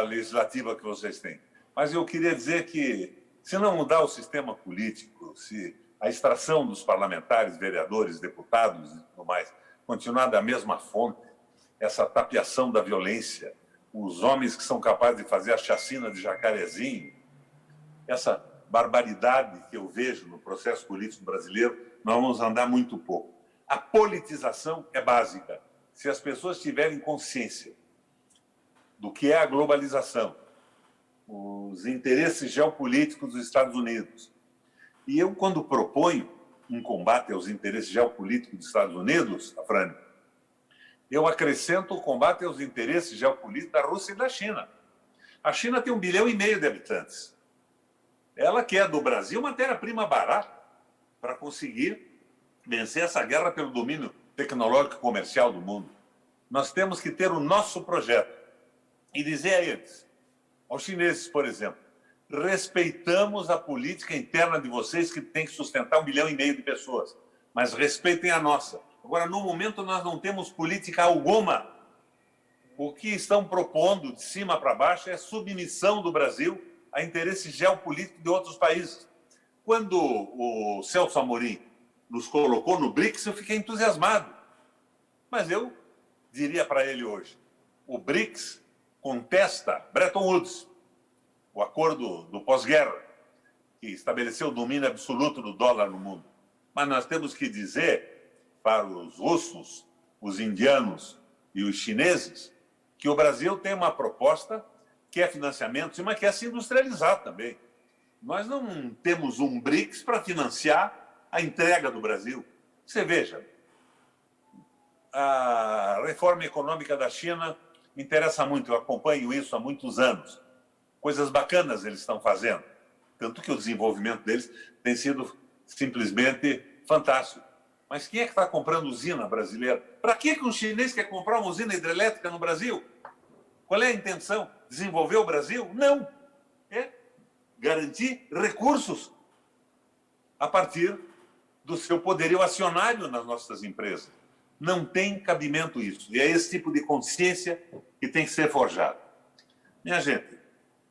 legislativa que vocês têm. Mas eu queria dizer que, se não mudar o sistema político, se a extração dos parlamentares, vereadores, deputados e tudo mais continuar da mesma fonte, essa tapiação da violência, os homens que são capazes de fazer a chacina de Jacarezinho, essa barbaridade que eu vejo no processo político brasileiro, nós vamos andar muito pouco. A politização é básica. se as pessoas tiverem consciência do que é a globalização, os interesses geopolíticos dos Estados Unidos. E eu, quando proponho um combate aos interesses geopolíticos dos Estados Unidos, Afrânio, eu acrescento o combate aos interesses geopolíticos da Rússia e da China. A China tem 1,5 bilhão de habitantes. Ela quer do Brasil matéria-prima barata para conseguir vencer essa guerra pelo domínio tecnológico e comercial do mundo. Nós temos que ter o nosso projeto e dizer a eles, aos chineses, por exemplo, respeitamos a política interna de vocês que tem que sustentar 1,5 bilhão de pessoas, mas respeitem a nossa. Agora, no momento, nós não temos política alguma. O que estão propondo de cima para baixo é submissão do Brasil a interesses geopolíticos de outros países. Quando o Celso Amorim nos colocou no BRICS, eu fiquei entusiasmado. Mas eu diria para ele hoje, o BRICS contesta Bretton Woods, o acordo do pós-guerra, que estabeleceu o domínio absoluto do dólar no mundo. Mas nós temos que dizer para os russos, os indianos e os chineses que o Brasil tem uma proposta que é financiamento, mas quer se industrializar também. Nós não temos um BRICS para financiar a entrega do Brasil. Você veja, a reforma econômica da China me interessa muito, eu acompanho isso há muitos anos. Coisas bacanas eles estão fazendo. Tanto que o desenvolvimento deles tem sido simplesmente fantástico. Mas quem é que está comprando usina brasileira? Para que um chinês quer comprar uma usina hidrelétrica no Brasil? Qual é a intenção? Desenvolver o Brasil? Não. É garantir recursos a partir do seu poderio acionário nas nossas empresas. Não tem cabimento isso. E é esse tipo de consciência que tem que ser forjado. Minha gente,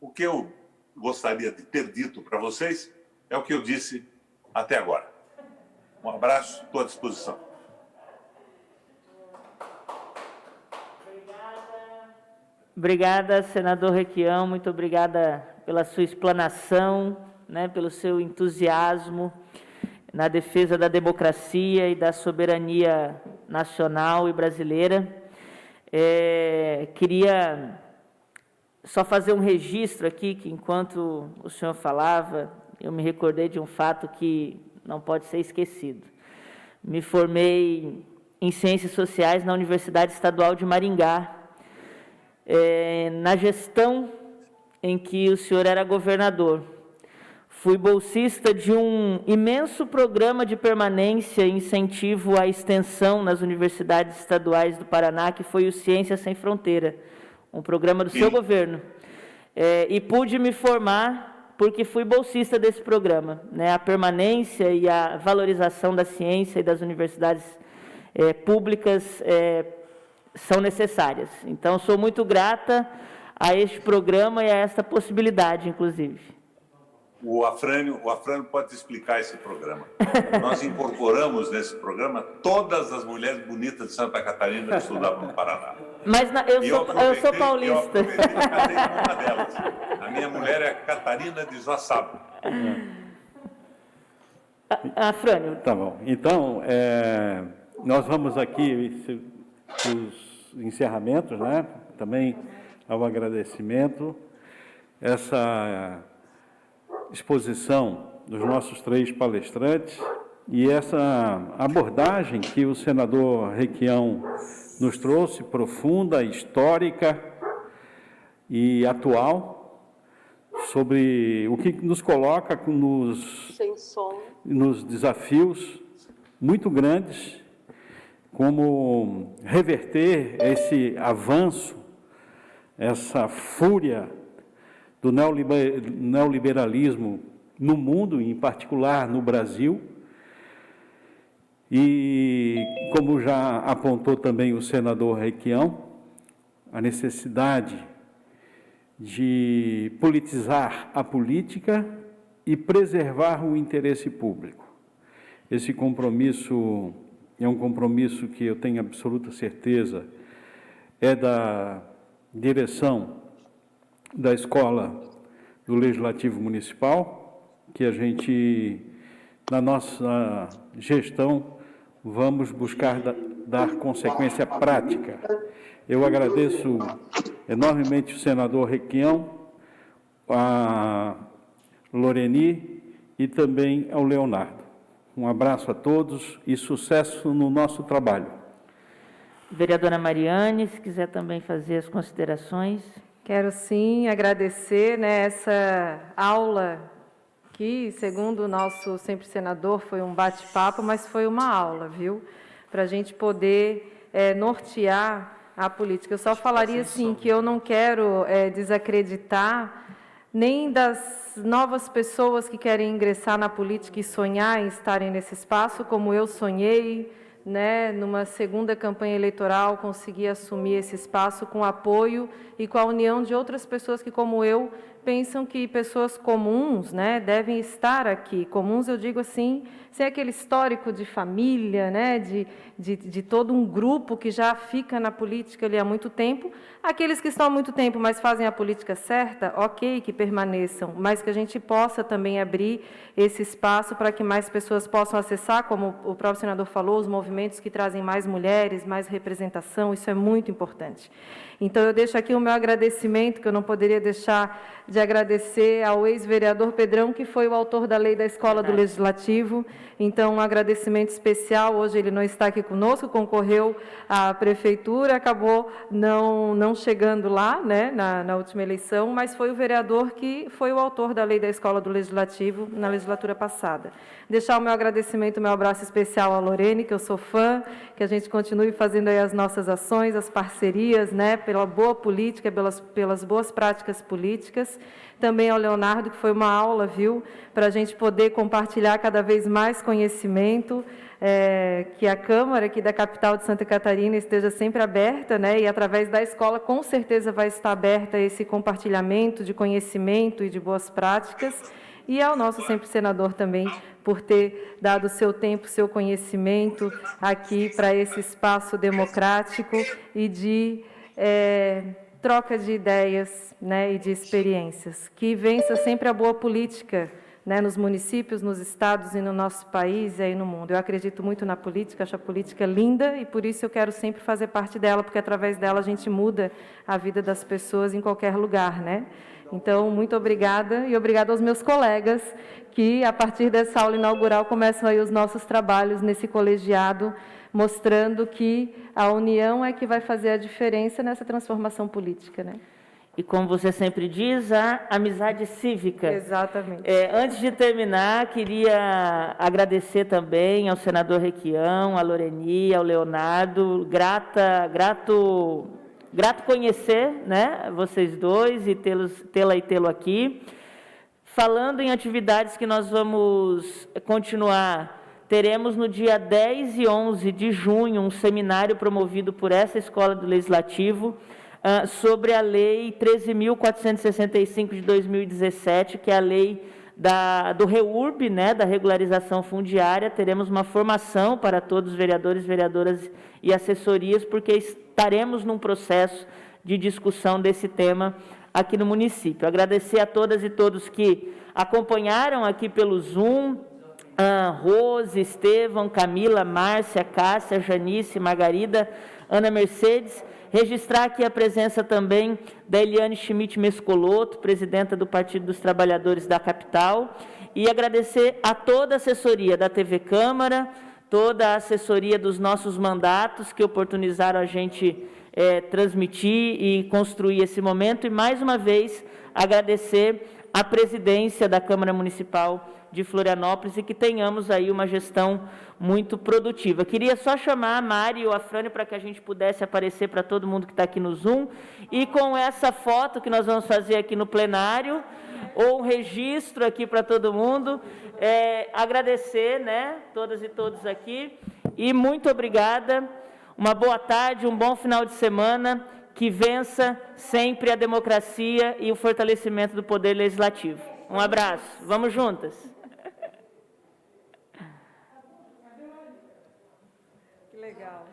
o que eu gostaria de ter dito para vocês é o que eu disse até agora. Um abraço, estou à disposição. Obrigada, senador Requião, muito obrigada pela sua explanação, né, pelo seu entusiasmo na defesa da democracia e da soberania nacional e brasileira. Queria só fazer um registro aqui, que enquanto o senhor falava, eu me recordei de um fato que não pode ser esquecido. Me formei em Ciências Sociais na Universidade Estadual de Maringá, na gestão em que o senhor era governador. Fui bolsista de um imenso programa de permanência e incentivo à extensão nas universidades estaduais do Paraná, que foi o Ciências Sem Fronteira, um programa do seu governo. E pude me formar porque fui bolsista desse programa, né? A permanência e a valorização da ciência e das universidades públicas são necessárias. Então, sou muito grata a este programa e a esta possibilidade, inclusive. O Afrânio pode explicar esse programa. Nós incorporamos nesse programa todas as mulheres bonitas de Santa Catarina que estudavam no Paraná. Mas eu sou paulista. Eu aproveitei e casei com uma delas. A minha mulher é Catarina de Joaçaba. Afrânio. Tá bom. Então, nós vamos aqui os encerramentos, né? Também ao agradecimento. Essa exposição dos nossos 3 palestrantes e essa abordagem que o senador Requião nos trouxe, profunda, histórica e atual, sobre o que nos coloca nos desafios muito grandes, como reverter esse avanço, essa fúria do neoliberalismo no mundo, em particular no Brasil. E, como já apontou também o senador Requião, a necessidade de politizar a política e preservar o interesse público. Esse compromisso é um compromisso que eu tenho absoluta certeza é da direção da Escola do Legislativo Municipal, que a gente, na nossa gestão, vamos buscar dar consequência prática. Eu agradeço enormemente o senador Requião, a Loreni e também ao Leonardo. Um abraço a todos e sucesso no nosso trabalho. Vereadora Mariane, se quiser também fazer as considerações. Quero sim agradecer, né, essa aula que, segundo o nosso sempre senador, foi um bate-papo, mas foi uma aula, viu? Para a gente poder nortear a política. Eu só falaria assim que eu não quero desacreditar nem das novas pessoas que querem ingressar na política e sonhar em estarem nesse espaço, como eu sonhei, né, numa segunda campanha eleitoral, consegui assumir esse espaço com apoio e com a união de outras pessoas que, como eu, pensam que pessoas comuns, né, devem estar aqui. Comuns, eu digo assim, sem aquele histórico de família, né, de todo um grupo que já fica na política ali há muito tempo. Aqueles que estão há muito tempo, mas fazem a política certa, ok, que permaneçam, mas que a gente possa também abrir esse espaço para que mais pessoas possam acessar, como o próprio senador falou, os movimentos que trazem mais mulheres, mais representação, isso é muito importante. Então, eu deixo aqui o meu agradecimento, que eu não poderia deixar de agradecer ao ex-vereador Pedrão, que foi o autor da lei da Escola do Legislativo. Então, um agradecimento especial. Hoje ele não está aqui conosco, concorreu à prefeitura, acabou não chegando lá, né, na última eleição, mas foi o vereador que foi o autor da lei da Escola do Legislativo na legislatura passada. Deixar o meu agradecimento, o meu abraço especial à Lorene, que eu sou fã, que a gente continue fazendo aí as nossas ações, as parcerias, né, pela boa política, pelas boas práticas políticas. Também ao Leonardo, que foi uma aula, viu, para a gente poder compartilhar cada vez mais conhecimento, que a Câmara aqui da capital de Santa Catarina esteja sempre aberta, né, e através da escola com certeza vai estar aberta esse compartilhamento de conhecimento e de boas práticas, e ao nosso sempre senador também, por ter dado o seu tempo, seu conhecimento aqui para esse espaço democrático e de troca de ideias, né, e de experiências. Que vença sempre a boa política, né, nos municípios, nos estados e no nosso país e aí no mundo. Eu acredito muito na política, acho a política linda e por isso eu quero sempre fazer parte dela, porque através dela a gente muda a vida das pessoas em qualquer lugar, né? Então, muito obrigada e obrigada aos meus colegas que, a partir dessa aula inaugural, começam aí os nossos trabalhos nesse colegiado, mostrando que a união é que vai fazer a diferença nessa transformação política, né? E como você sempre diz, a amizade cívica. Exatamente. Antes de terminar, queria agradecer também ao senador Requião, à Loreni, ao Leonardo, grato conhecer, né, vocês dois e tê-lo aqui. Falando em atividades que nós vamos continuar, teremos no dia 10 e 11 de junho um seminário promovido por essa Escola do Legislativo sobre a Lei 13.465 de 2017, que é a lei do REURB, né, da regularização fundiária. Teremos uma formação para todos os vereadores, vereadoras e assessorias, porque estaremos num processo de discussão desse tema aqui no município. Agradecer a todas e todos que acompanharam aqui pelo Zoom, Rose, Estevão, Camila, Márcia, Cássia, Janice, Margarida, Ana Mercedes. Registrar aqui a presença também da Eliane Schmidt Mescoloto, presidenta do Partido dos Trabalhadores da capital, e agradecer a toda a assessoria da TV Câmara, toda a assessoria dos nossos mandatos que oportunizaram a gente transmitir e construir esse momento, e mais uma vez agradecer a presidência da Câmara Municipal de Florianópolis e que tenhamos aí uma gestão muito produtiva. Queria só chamar a Mari e o Afrânio para que a gente pudesse aparecer para todo mundo que está aqui no Zoom, e com essa foto que nós vamos fazer aqui no plenário, ou um registro aqui para todo mundo, agradecer, né, todas e todos aqui, e muito obrigada, uma boa tarde, um bom final de semana, que vença sempre a democracia e o fortalecimento do poder legislativo. Um abraço, vamos juntas. Que legal.